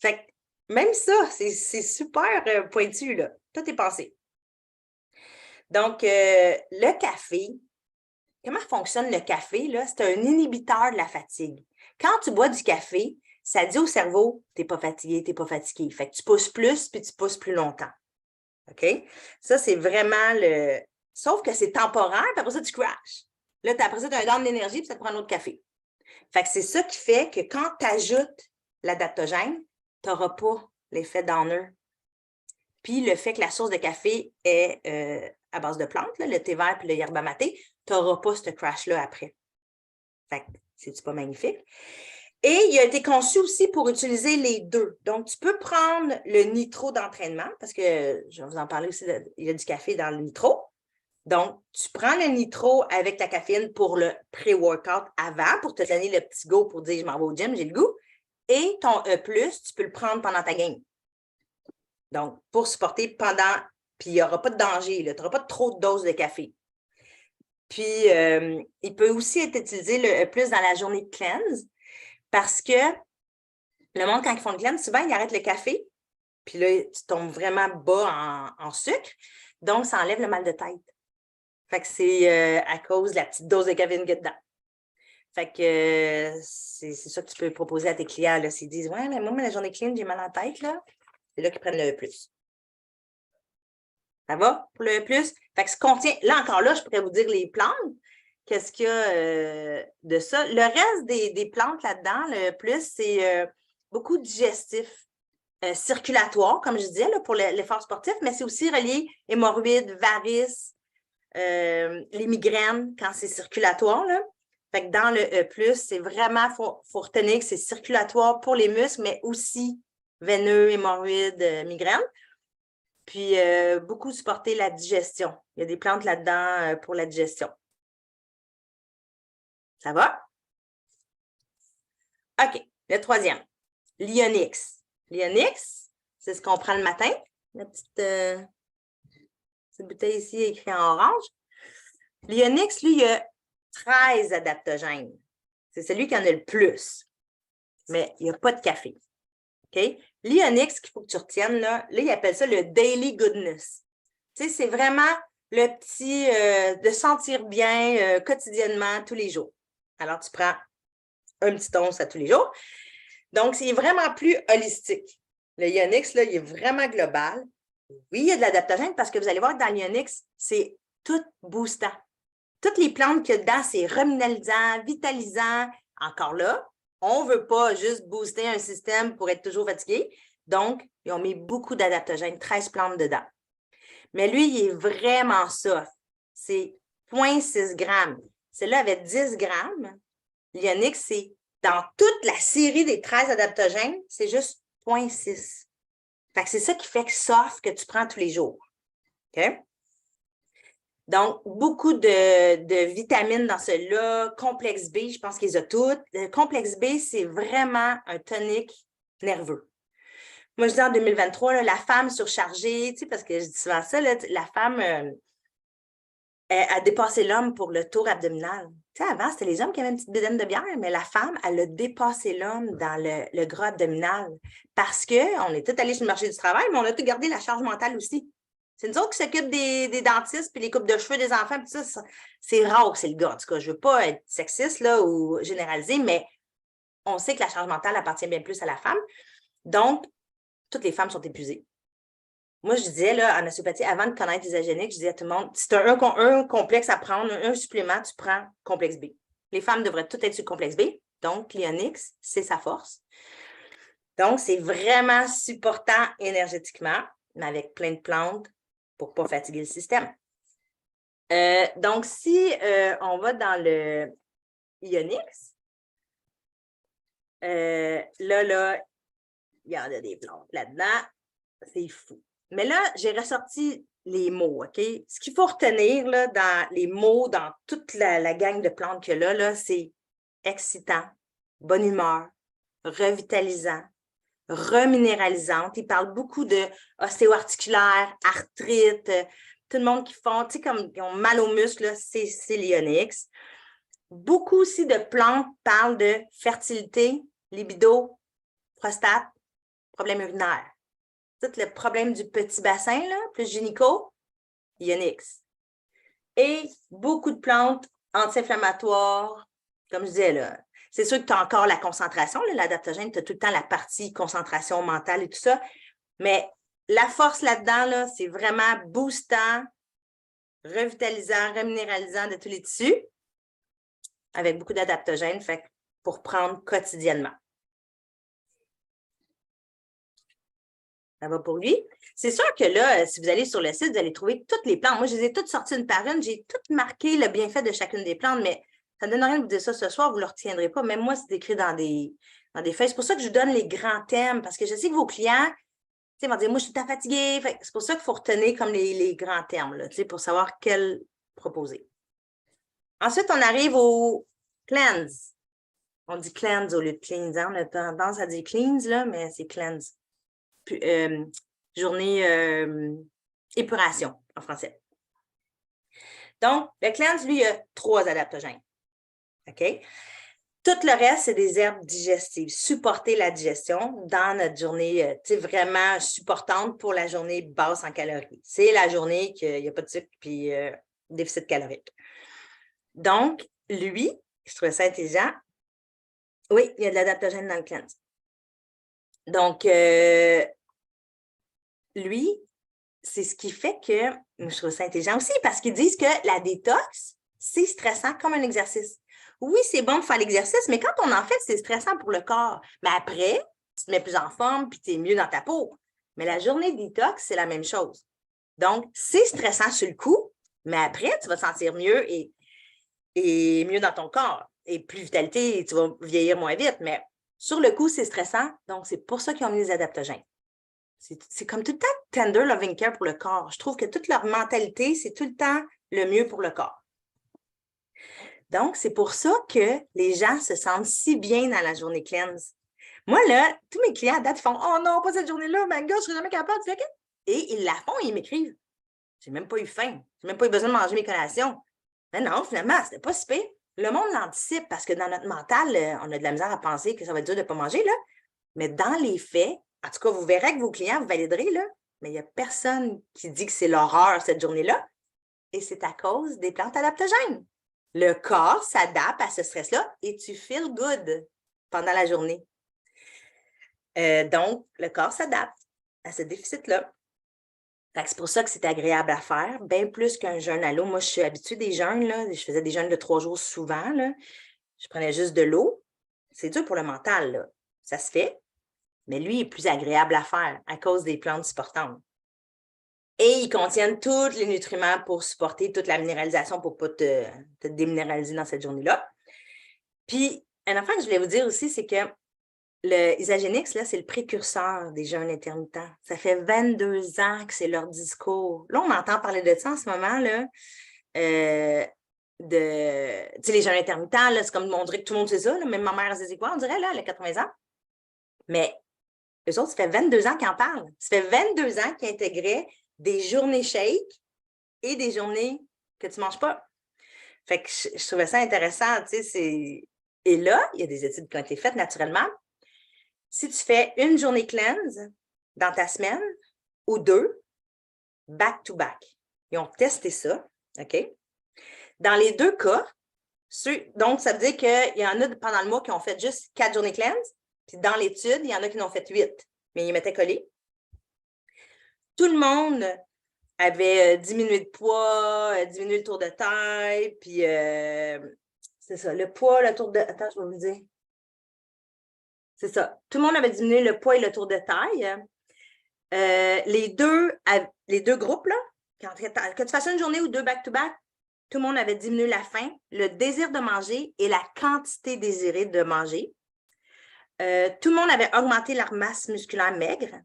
Fait que même ça, c'est super pointu, là. Tout est passé. Donc, le café, comment fonctionne le café? C'est un inhibiteur de la fatigue. Quand tu bois du café, ça dit au cerveau, tu n'es pas fatigué, tu n'es pas fatigué. Fait que tu pousses plus, puis tu pousses plus longtemps. OK? Ça, c'est vraiment le... Sauf que c'est temporaire, puis après ça, tu crashes. Là, après ça, tu as un down d'énergie, puis ça te prend un autre café. Fait que c'est ça qui fait que quand tu ajoutes l'adaptogène, tu n'auras pas l'effet downer. Puis le fait que la source de café est à base de plantes, là, le thé vert puis le yerba maté, tu n'auras pas ce crash-là après. Fait que c'est-tu pas magnifique? Et il a été conçu aussi pour utiliser les deux. Donc, tu peux prendre le nitro d'entraînement, parce que je vais vous en parler aussi, il y a du café dans le nitro. Donc, tu prends le nitro avec ta caféine pour le pré-workout avant, pour te donner le petit go pour dire je m'en vais au gym, j'ai le goût. Et ton E+, tu peux le prendre pendant ta game. Donc, pour supporter pendant, puis il n'y aura pas de danger, tu n'auras pas trop de doses de café. Puis, il peut aussi être utilisé le E+ dans la journée de cleanse, parce que le monde, quand ils font le cleanse, souvent, ils arrêtent le café, puis là, tu tombes vraiment bas en sucre. Donc, ça enlève le mal de tête. Fait que c'est à cause de la petite dose de caféine qu'il y a dedans. Fait que c'est ça que tu peux proposer à tes clients. Là, s'ils disent ouais, mais moi, la journée clean, j'ai mal en tête, là. C'est là qu'ils prennent le plus. Ça va pour le plus? Fait que ce contient, là encore là, je pourrais vous dire les plantes. Qu'est-ce qu'il y a de ça? Le reste des plantes là-dedans, le plus, c'est beaucoup digestif, circulatoire, comme je disais, là, pour l'effort sportif, mais c'est aussi relié hémorroïdes, varices, les migraines quand c'est circulatoire, là. Fait que dans le E+, c'est vraiment, faut retenir que c'est circulatoire pour les muscles, mais aussi veineux, hémorroïdes, migraines. Puis, beaucoup supporter la digestion. Il y a des plantes là-dedans pour la digestion. Ça va? OK. Le troisième, l'Ionix. L'Ionix, c'est ce qu'on prend le matin. La petite bouteille ici écrite en orange. L'Ionix, lui, il y a 13 adaptogènes. C'est celui qui en a le plus. Mais il n'y a pas de café. OK? L'Ionix qu'il faut que tu retiennes, là, il appelle ça le Daily Goodness. Tu sais, c'est vraiment le petit de sentir bien quotidiennement, tous les jours. Alors, tu prends un petit once à tous les jours. Donc, c'est vraiment plus holistique. Le Ionix, là, il est vraiment global. Oui, il y a de l'adaptogène parce que vous allez voir que dans l'Ionix, c'est tout boostant. Toutes les plantes qu'il y a dedans, c'est reminéralisant, vitalisant. Encore là, on ne veut pas juste booster un système pour être toujours fatigué. Donc, ils ont mis beaucoup d'adaptogènes, 13 plantes dedans. Mais lui, il est vraiment soft. C'est 0,6 grammes. Celui-là avait 10 grammes. L'Ionix, c'est dans toute la série des 13 adaptogènes, c'est juste 0,6. Fait que c'est ça qui fait que soft que tu prends tous les jours. OK? Donc, beaucoup de vitamines dans celui-là. Complexe B, je pense qu'ils ont toutes. Le complexe B, c'est vraiment un tonique nerveux. Moi, je dis en 2023, là, la femme surchargée, tu sais, parce que je dis souvent ça, là, la femme a dépassé l'homme pour le tour abdominal. Tu sais, avant, c'était les hommes qui avaient une petite bédaine de bière, mais la femme, elle a dépassé l'homme dans le gras abdominal parce qu'on est tous allés sur le marché du travail, mais on a tout gardé la charge mentale aussi. C'est nous autres qui s'occupent des dentistes puis les coupes de cheveux des enfants. Puis ça, c'est rare que c'est le gars. En tout cas, je ne veux pas être sexiste là, ou généraliser, mais on sait que la charge mentale appartient bien plus à la femme. Donc, toutes les femmes sont épuisées. Moi, je disais, là, en ostéopathie, avant de connaître l'isogénique, je disais à tout le monde, si tu as un complexe à prendre, un supplément, tu prends complexe B. Les femmes devraient toutes être sur complexe B. Donc, l'Ionix, c'est sa force. Donc, c'est vraiment supportant énergétiquement, mais avec plein de plantes pour ne pas fatiguer le système. Donc, si on va dans le Ionix, là, il y en a des plantes là-dedans. C'est fou. Mais là, j'ai ressorti les mots, OK? Ce qu'il faut retenir là, dans les mots, dans toute la gang de plantes qu'il y a là, c'est excitant, bonne humeur, revitalisant, reminéralisante. Il parle beaucoup de ostéo-articulaire, arthrite, tout le monde qui font, tu sais, comme qui ont mal aux muscles, c'est l'Ionix. Beaucoup aussi de plantes parlent de fertilité, libido, prostate, problème urinaire. Tout le problème du petit bassin, là, plus gynéco, Ionix. Et beaucoup de plantes anti-inflammatoires, comme je disais, là. C'est sûr que tu as encore la concentration, l'adaptogène, tu as tout le temps la partie concentration mentale et tout ça. Mais la force là-dedans, là, c'est vraiment boostant, revitalisant, reminéralisant de tous les tissus, avec beaucoup d'adaptogènes, fait pour prendre quotidiennement. Ça va pour lui. C'est sûr que là, si vous allez sur le site, vous allez trouver toutes les plantes. Moi, je les ai toutes sorties une par une. J'ai toutes marqué le bienfait de chacune des plantes, mais ça ne donne rien de vous dire ça ce soir, vous ne le retiendrez pas. Même moi, c'est écrit dans des feuilles. C'est pour ça que je vous donne les grands thèmes, parce que je sais que vos clients, ils vont dire, moi, je suis tout fatiguée. C'est pour ça qu'il faut retenir comme les grands termes, là, pour savoir quel proposer. Ensuite, on arrive au cleanse. On dit cleanse au lieu de cleanse. Hein? On a tendance à dire cleanse, là, mais c'est cleanse. Journée épuration en français. Donc, le cleanse, lui, il y a 3 adaptogènes. OK? Tout le reste, c'est des herbes digestives. Supporter la digestion dans notre journée, vraiment supportante pour la journée basse en calories. C'est la journée qu'il n'y a pas de sucre, puis déficit calorique. Donc, lui, je trouvais ça intelligent. Oui, il y a de l'adaptogène dans le cleanse. Donc, lui, c'est ce qui fait que je trouve ça intelligent aussi parce qu'ils disent que la détox, c'est stressant comme un exercice. Oui, c'est bon de faire l'exercice, mais quand on en fait, c'est stressant pour le corps. Mais après, tu te mets plus en forme puis tu es mieux dans ta peau. Mais la journée de détox, c'est la même chose. Donc, c'est stressant sur le coup, mais après, tu vas te sentir mieux et mieux dans ton corps. Et plus vitalité, tu vas vieillir moins vite. Mais sur le coup, c'est stressant. Donc, c'est pour ça qu'ils ont mis les adaptogènes. C'est comme tout le temps tender loving care pour le corps. Je trouve que toute leur mentalité, c'est tout le temps le mieux pour le corps. Donc, c'est pour ça que les gens se sentent si bien dans la journée cleanse. Moi, là, tous mes clients à date font « Oh non, pas cette journée-là, my God, je ne serai jamais capable. » Et ils la font et ils m'écrivent. J'ai même pas eu faim. J'ai même pas eu besoin de manger mes collations. Mais non, finalement, c'était pas si pire. Le monde l'anticipe parce que dans notre mental, on a de la misère à penser que ça va être dur de ne pas manger, là. Mais dans les faits, en tout cas, vous verrez avec vos clients, vous validerez, là, mais il n'y a personne qui dit que c'est l'horreur cette journée-là. Et c'est à cause des plantes adaptogènes. Le corps s'adapte à ce stress-là et tu feel good pendant la journée. Donc, le corps s'adapte à ce déficit-là. C'est pour ça que c'est agréable à faire, bien plus qu'un jeûne à l'eau. Moi, je suis habituée des jeûnes, là. Je faisais des jeûnes de 3 jours souvent, là. Je prenais juste de l'eau. C'est dur pour le mental, là. Ça se fait, mais lui, il est plus agréable à faire à cause des plantes supportantes. Et ils contiennent tous les nutriments pour supporter toute la minéralisation pour ne pas te déminéraliser dans cette journée-là. Puis, un affaire que je voulais vous dire aussi, c'est que le Isagenix, là, c'est le précurseur des jeûnes intermittents. Ça fait 22 ans que c'est leur discours. Là, on entend parler de ça en ce moment, là. Tu sais, les jeûnes intermittents, là, c'est comme on dirait que tout le monde sait ça. Là. Même ma mère, elle sait quoi, on dirait, là, elle a 80 ans. Mais eux autres, ça fait 22 ans qu'ils en parlent. Ça fait 22 ans qu'ils intégraient des journées shake et des journées que tu ne manges pas. Fait que je trouvais ça intéressant, tu sais. Et là, il y a des études qui ont été faites naturellement. Si tu fais une journée cleanse dans ta semaine ou 2, back-to-back, ils ont testé ça, OK? Dans les 2 cas, donc ça veut dire qu'il y en a pendant le mois qui ont fait juste 4 journées cleanse, puis dans l'étude, il y en a qui en ont fait 8, mais ils mettaient collés. Tout le monde avait diminué de poids, diminué le tour de taille, puis c'est ça, le poids, le tour de... Attends, je vais vous le dire. C'est ça. Tout le monde avait diminué le poids et le tour de taille. Les deux groupes, là, que tu fasses une journée ou 2 back-to-back, tout le monde avait diminué la faim, le désir de manger et la quantité désirée de manger. Tout le monde avait augmenté leur masse musculaire maigre.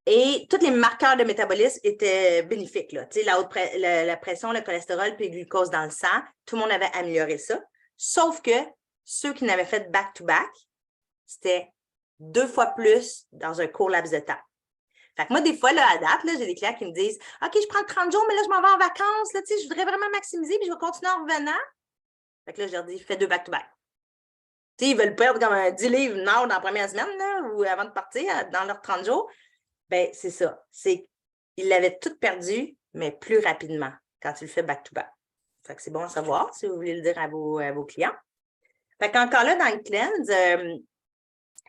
Et tous les marqueurs de métabolisme étaient bénéfiques. Là. Tu sais, la pression, le cholestérol puis le glucose dans le sang, tout le monde avait amélioré ça. Sauf que ceux qui n'avaient fait back-to-back, c'était 2 fois plus dans un court laps de temps. Fait que moi, des fois, là, à date, là, j'ai des clients qui me disent « OK, je prends 30 jours, mais là, je m'en vais en vacances. Là, tu sais, je voudrais vraiment maximiser, puis je vais continuer en revenant. » Fait que là, je leur dis « Fais 2 back-to-back. » Tu sais, ils veulent perdre comme 10 livres dans la première semaine, là, ou avant de partir, dans leurs 30 jours. Bien, c'est ça. Ils l'avaient tout perdu, mais plus rapidement quand tu le fais back-to-back. Fait que c'est bon à savoir si vous voulez le dire à vos clients. Fait qu'encore là, dans le cleanse,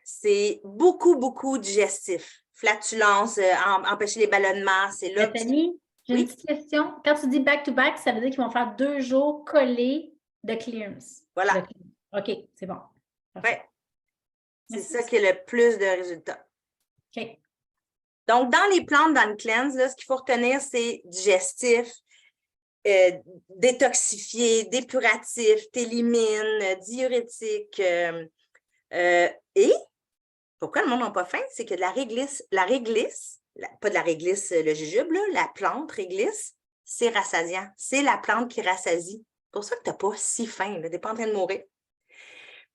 c'est beaucoup, beaucoup digestif. Flatulence, empêcher les ballonnements, c'est là. Nathalie, j'ai une petite question. Quand tu dis back-to-back, ça veut dire qu'ils vont faire 2 jours collés de clearance. Voilà. OK, c'est bon. Oui. C'est ça qui est le plus de résultats. OK. Donc, dans les plantes, dans le cleanse, là, ce qu'il faut retenir, c'est digestif, détoxifié, dépuratif, t'élimine, diurétique. Et pourquoi le monde n'a pas faim? C'est que la réglisse, pas de la réglisse, le jujube, là, la plante réglisse, c'est rassasiant. C'est la plante qui rassasie. C'est pour ça que tu n'as pas si faim. Tu n'es pas en train de mourir.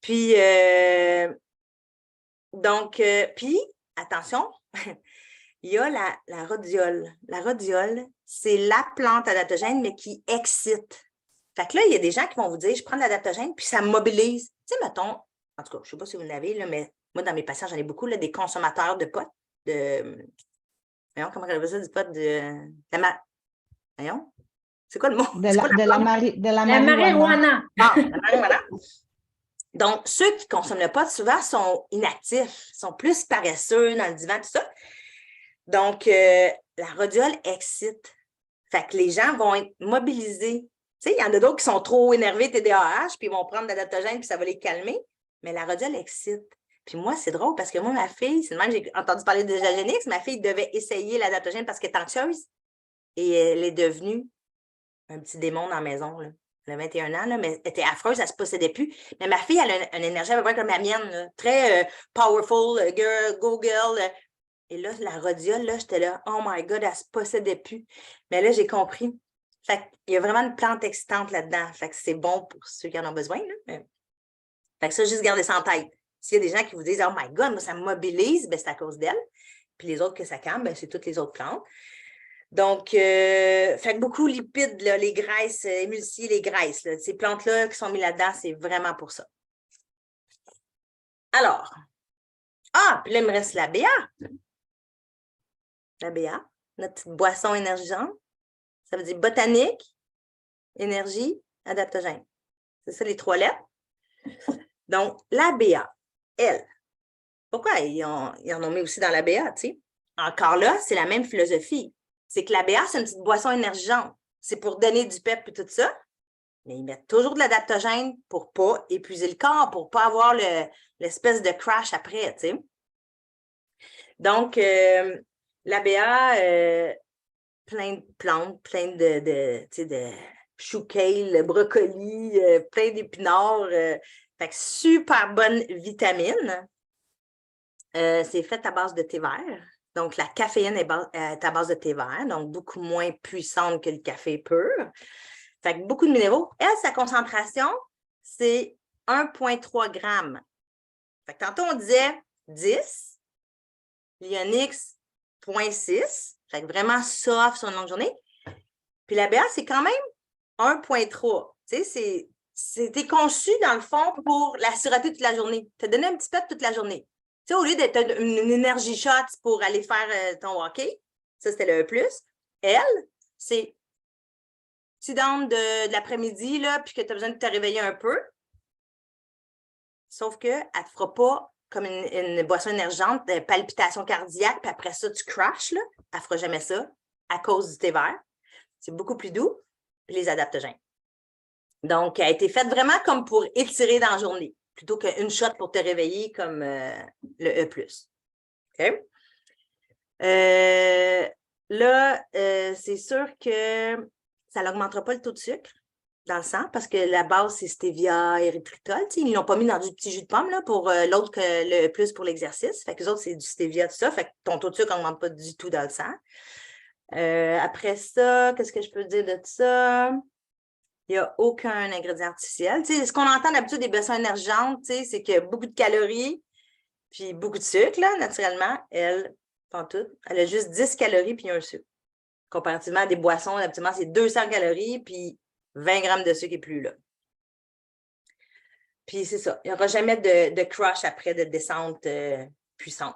Puis, puis attention, il y a la rhodiole. La rhodiole, c'est la plante adaptogène, mais qui excite. Fait que là, il y a des gens qui vont vous dire, je prends de l'adaptogène, puis ça me mobilise. Tu sais, mettons, en tout cas, je ne sais pas si vous en avez, là, mais moi, dans mes patients, j'en ai beaucoup, là, des consommateurs de potes, voyons, comment on appelle ça, du pot de... Voyons, C'est quoi le mot? De C'est la, quoi de la, mari- de la La marijuana. Ah, la marijuana. Donc, ceux qui ne consomment le pot, souvent, sont inactifs, sont plus paresseux dans le divan, tout ça. Donc, la rhodiole excite. Fait que les gens vont être mobilisés. Tu sais, il y en a d'autres qui sont trop énervés, TDAH, puis ils vont prendre de l'adaptogène, puis ça va les calmer. Mais la rhodiole excite. Puis moi, c'est drôle parce que moi, ma fille, c'est de même que j'ai entendu parler de Jagenix, ma fille devait essayer l'adaptogène parce qu'elle est anxieuse. Et elle est devenue un petit démon dans la maison, là. Elle a 21 ans, là, mais elle était affreuse, elle ne se possédait plus. Mais ma fille, elle a une énergie à peu près comme la mienne, là, très powerful, girl, go girl. Et là, la rhodiole, là, j'étais là, oh my God, elle ne se possédait plus. Mais là, j'ai compris. Fait qu'il y a vraiment une plante excitante là-dedans. Fait que c'est bon pour ceux qui en ont besoin. Là. Fait que ça, juste garder ça en tête. S'il y a des gens qui vous disent, oh my God, moi, ça me mobilise, ben, c'est à cause d'elle. Puis les autres que ça calme, ben, c'est toutes les autres plantes. Donc, fait que beaucoup de lipides, là, les graisses, émulsifier les graisses. Là, ces plantes-là qui sont mises là-dedans, c'est vraiment pour ça. Alors, puis là, il me reste la BA. La BA, notre petite boisson énergisante. Ça veut dire botanique, énergie, adaptogène. C'est ça les 3 lettres. Donc, la BA, elle. Pourquoi ils en ont mis aussi dans la BA, tu sais? Encore là, c'est la même philosophie. C'est que la BA, c'est une petite boisson énergisante. C'est pour donner du pep et tout ça. Mais ils mettent toujours de l'adaptogène pour ne pas épuiser le corps, pour ne pas avoir l'espèce de crash après, tu sais. Donc, la BA, plein de plantes, plein de chou kale, brocoli, plein d'épinards. Fait que super bonne vitamine. C'est fait à base de thé vert. Donc, la caféine est à base de thé vert, donc beaucoup moins puissante que le café pur. Fait que beaucoup de minéraux. Elle, sa concentration, c'est 1,3 grammes. Fait que tantôt, on disait 10, l'Ionix, 0,6. Fait que vraiment soft sur une longue journée. Puis la BA, c'est quand même 1,3. Tu sais, c'était conçu, dans le fond, pour la siroter toute la journée. Te donner un petit peu toute la journée. Tu sais, au lieu d'être une énergie shot pour aller faire ton hockey, ça, c'était le E+. Elle, c'est tu donnes de l'après-midi, là, puis que tu as besoin de te réveiller un peu. Sauf qu'elle ne te fera pas comme une boisson énergisante, de palpitation cardiaque, puis après ça, tu crashes, là. Elle ne fera jamais ça à cause du thé vert. C'est beaucoup plus doux, puis les adaptogènes. Donc, elle a été faite vraiment comme pour étirer dans la journée, plutôt qu'une shot pour te réveiller comme le E+. OK? Là, c'est sûr que ça n'augmentera pas le taux de sucre dans le sang parce que la base, c'est stevia, érythritol. Ils ne l'ont pas mis dans du petit jus de pomme là, pour l'autre que le E+ pour l'exercice. Fait que les autres, c'est du stevia, tout ça. Fait que ton taux de sucre n'augmente pas du tout dans le sang. Après ça, qu'est-ce que je peux dire de ça? Il n'y a aucun ingrédient artificiel. Ce qu'on entend d'habitude des boissons énergisantes, c'est qu'il y a beaucoup de calories puis beaucoup de sucre, là, naturellement. Elle, pas tout. Elle a juste 10 calories puis un sucre. Comparativement à des boissons, habituellement, c'est 200 calories puis 20 grammes de sucre et plus, là. Puis c'est ça. Il n'y aura jamais de crush après, de descente puissante.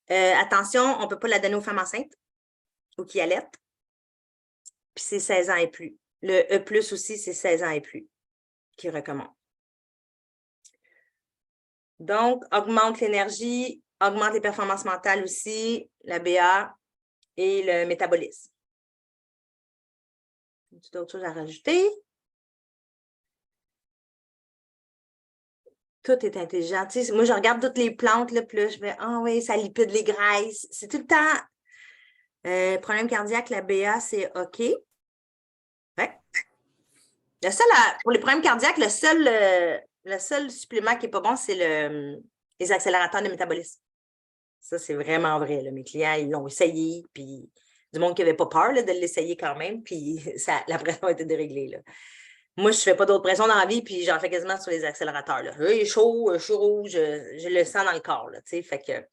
Attention, on ne peut pas la donner aux femmes enceintes ou qui allaitent. Puis c'est 16 ans et plus. Le E+, aussi, c'est 16 ans et plus qui recommande. Donc, augmente l'énergie, augmente les performances mentales aussi, la BA et le métabolisme. As-tu d'autres choses à rajouter? Tout est intelligent. Tu sais, moi, je regarde toutes les plantes, là, puis là, je fais, ah oui, ça lipide les graisses. C'est tout le temps. Problème cardiaque, la BA, c'est OK. Ouais. Le seul, pour les problèmes cardiaques, le seul supplément qui n'est pas bon, c'est les accélérateurs de métabolisme. Ça, c'est vraiment vrai. Là. Mes clients, ils l'ont essayé, puis du monde qui n'avait pas peur là, de l'essayer quand même, puis la pression a été déréglée. Là. Moi, je ne fais pas d'autres pressions dans la vie, puis j'en fais quasiment sur les accélérateurs. Là. Il est chaud, je suis rouge, je le sens dans le corps. Là, fait que le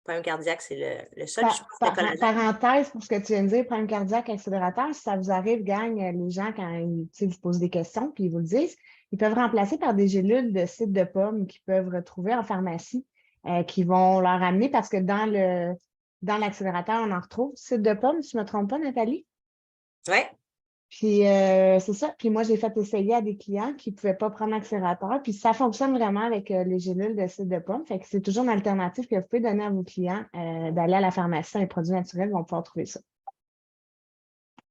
problème cardiaque, c'est le seul. Parenthèse pour ce que tu viens de dire, problème cardiaque, accélérateur, si ça vous arrive, gang, les gens, quand ils vous posent des questions, puis ils vous le disent, ils peuvent remplacer par des gélules de cidre de pomme qu'ils peuvent retrouver en pharmacie, qui vont leur amener, parce que dans l'accélérateur, on en retrouve cidre de pomme, si je ne me trompe pas, Nathalie? Oui. Puis c'est ça. Puis moi, j'ai fait essayer à des clients qui ne pouvaient pas prendre l'accélérateur. Puis ça fonctionne vraiment avec les gélules de cidre de pomme. Fait que c'est toujours une alternative que vous pouvez donner à vos clients d'aller à la pharmacie dans les produits naturels, ils vont pouvoir trouver ça.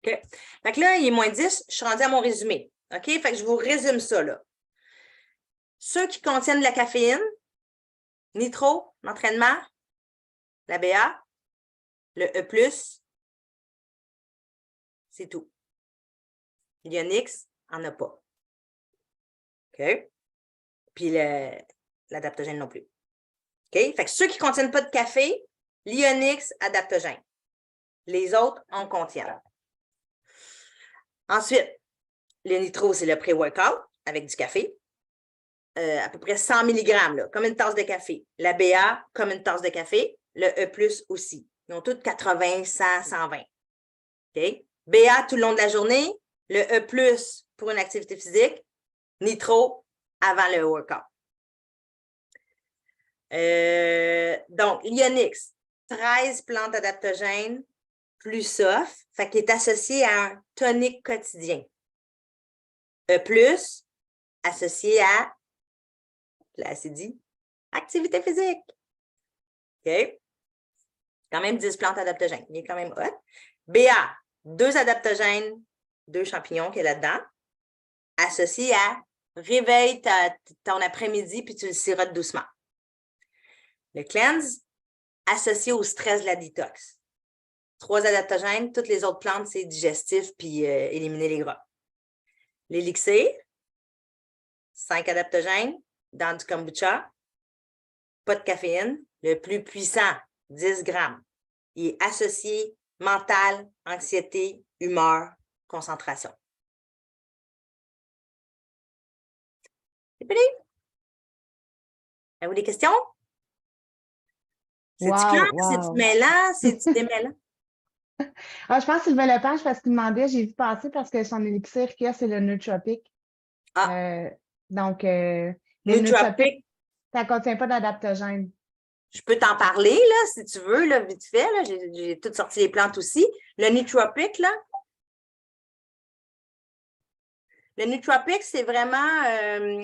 OK. Fait que là, il est -10, je suis rendue à mon résumé. OK? Fait que je vous résume ça, là. Ceux qui contiennent de la caféine, nitro, l'entraînement, la BA, le E+, c'est tout. L'Ionix n'en a pas. OK? Puis l'adaptogène non plus. OK? Fait que ceux qui ne contiennent pas de café, l'Ionix, adaptogène. Les autres en contiennent. Ensuite, le nitro, c'est le pré-workout avec du café. À peu près 100 mg, là, comme une tasse de café. La BA, comme une tasse de café. Le E+, aussi. Ils ont toutes 80, 100, 120. OK? BA tout le long de la journée. Le E+, pour une activité physique. Nitro, avant le workout. Donc, l'Ionix, 13 plantes adaptogènes plus soft, fait qu'il est associé à un tonique quotidien. E+, associé à, là c'est dit, activité physique. OK? Quand même 10 plantes adaptogènes. Il est quand même hot. BA, 2 adaptogènes, 2 champignons qu'il y a là-dedans, associé à réveille ton après-midi puis tu le sirotes doucement. Le cleanse, associé au stress de la détox. 3 adaptogènes, toutes les autres plantes, c'est digestif puis éliminer les gras. L'élixir, 5 adaptogènes dans du kombucha, pas de caféine, le plus puissant, 10 grammes. Il est associé mental, anxiété, humeur, concentration. C'est fini? Avez-vous des questions? C'est-tu clair? C'est-tu mêlant? C'est-tu démêlant? Ah, je pense qu'il levait la page parce qu'il demandait, j'ai vu passer parce que son élixir qu'il y a, c'est le nootropic. Donc, le nootropic, ça ne contient pas d'adaptogène. Je peux t'en parler, là, si tu veux, là, vite fait. Là. J'ai toutes sorti les plantes aussi. Le nootropic, là. Le nootropic, c'est vraiment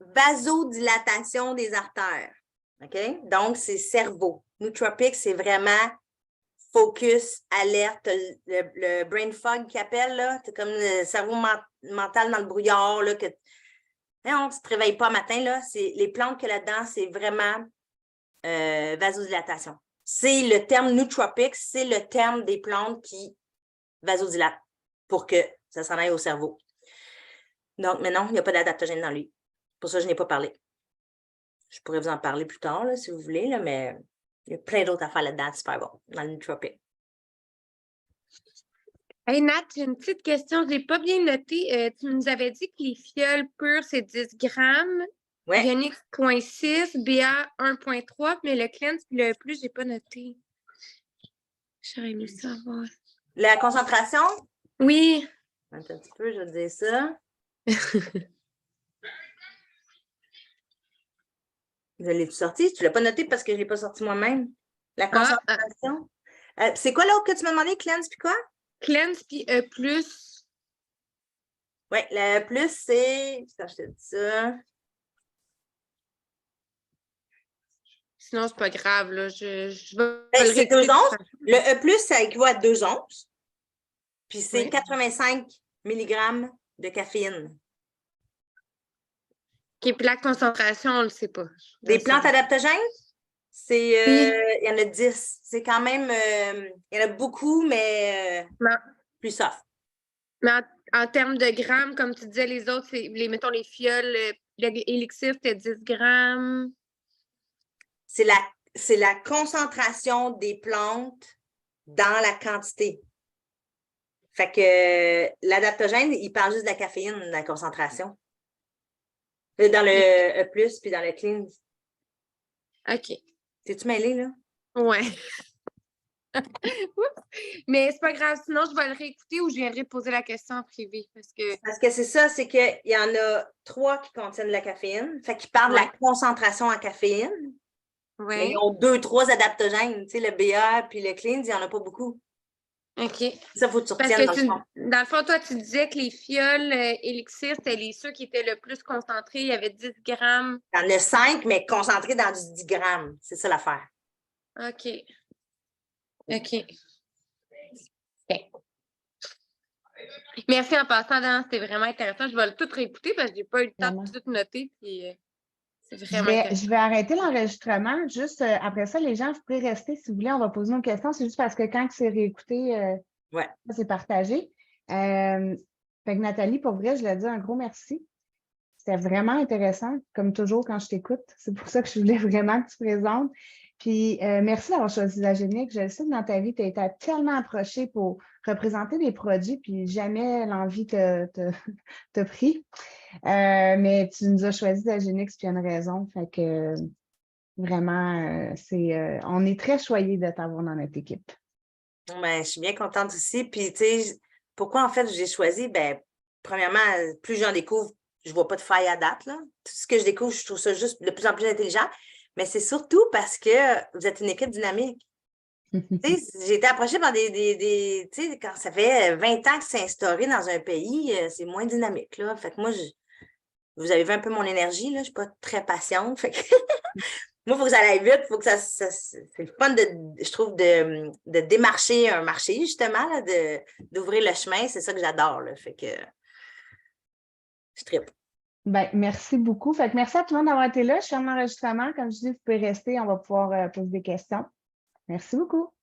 vasodilatation des artères. OK? Donc, c'est cerveau. Nootropic, c'est vraiment focus, alerte, le brain fog qu'ils appellent, là. C'est comme le cerveau mental dans le brouillard, là, que non, tu ne te réveilles pas matin, là. Les plantes qu'il y a là-dedans, c'est vraiment vasodilatation. C'est le terme nootropic, c'est le terme des plantes qui vasodilatent pour que ça s'en aille au cerveau. Donc, mais non, il n'y a pas d'adaptogène dans lui. Pour ça, je n'ai pas parlé. Je pourrais vous en parler plus tard, là, si vous voulez, là, mais il y a plein d'autres affaires là-dedans, super bon, dans le nootropic. Hey Nat, j'ai une petite question. Je n'ai pas bien noté. Tu nous avais dit que les fioles pures, c'est 10 grammes. Ouais. Ionix 0.6, BA 1.3, mais le cleanse puis le plus, je n'ai pas noté. J'aurais aimé savoir. La concentration? Oui. Attends un petit peu, je vais te dire ça. Je l'ai-tu sorti? Tu ne l'as pas noté parce que je ne l'ai pas sorti moi-même. La concentration. C'est quoi l'autre que tu m'as demandé? Cleanse puis quoi? Cleanse puis E+. Oui, le plus, c'est. Quand je te dis ça. Sinon, c'est pas grave. Là. Je c'est 2 onces. Le E+, ça équivaut à 2 onces. Puis c'est 85 mg de caféine. OK, puis la concentration, on ne le sait pas. Des plantes adaptogènes, il y en a 10. C'est quand même, il y en a beaucoup, mais plus soft. Mais en termes de grammes, comme tu disais, les autres, mettons les fioles, l'élixir, c'était 10 grammes. C'est la concentration des plantes dans la quantité. Fait que l'adaptogène, il parle juste de la caféine, de la concentration. Dans le E+, puis dans le clean. OK. T'es-tu mêlée, là? Ouais. Mais c'est pas grave, sinon je vais le réécouter ou je viendrai poser la question en privé. Parce que c'est ça, c'est qu'il y en a 3 qui contiennent de la caféine. Fait qu'ils parlent de la concentration en caféine. Ouais. Mais ils ont 2, 3 adaptogènes. Tu sais, le BA puis le clean, il n'y en a pas beaucoup. OK. Ça, il faut que tu Parce retiennes dans que le fond. dans le fond, toi, tu disais que les fioles Élixir, c'était ceux qui étaient le plus concentrés. Il y avait 10 grammes. Il y en a 5, mais concentrés dans du 10 grammes. C'est ça l'affaire. OK. OK. OK. Merci en passant, Dan. C'était vraiment intéressant. Je vais le tout réécouter parce que j'ai pas eu le temps Vraiment. de tout noter. Puis, c'est Je vraiment vais intéressant. arrêter l'enregistrement. Juste après ça, les gens, vous pouvez rester si vous voulez. On va poser nos questions. C'est juste parce que quand c'est réécouté, Ouais. c'est partagé. Fait que Nathalie, pour vrai, je l'ai dit un gros merci. C'était vraiment intéressant, comme toujours quand je t'écoute. C'est pour ça que je voulais vraiment que tu te présentes. Puis merci d'avoir choisi la génique. Je le sais que dans ta vie, tu as été tellement approchée pour représenter des produits, puis jamais l'envie t'a pris. Mais tu nous as choisi la génique, puis il y a une raison. Fait que vraiment, on est très choyés de t'avoir dans notre équipe. Ben, je suis bien contente aussi. Puis, tu sais, pourquoi en fait j'ai choisi? Ben, premièrement, plus j'en découvre, je ne vois pas de faille à date, là. Tout ce que je découvre, je trouve ça juste de plus en plus intelligent. Mais c'est surtout parce que vous êtes une équipe dynamique. Tu sais, j'ai été approchée par tu sais, quand ça fait 20 ans que c'est instauré dans un pays, c'est moins dynamique, là. Fait que moi, vous avez vu un peu mon énergie, là. Je ne suis pas très patiente. Fait que moi, il faut que ça aille vite, il faut que c'est le fun, je trouve, de démarcher un marché, justement, là, d'ouvrir le chemin. C'est ça que j'adore, là. Fait que je trippe. Ben, merci beaucoup. Fait que merci à tout le monde d'avoir été là. Je ferme l'enregistrement. Comme je dis, vous pouvez rester. On va pouvoir poser des questions. Merci beaucoup.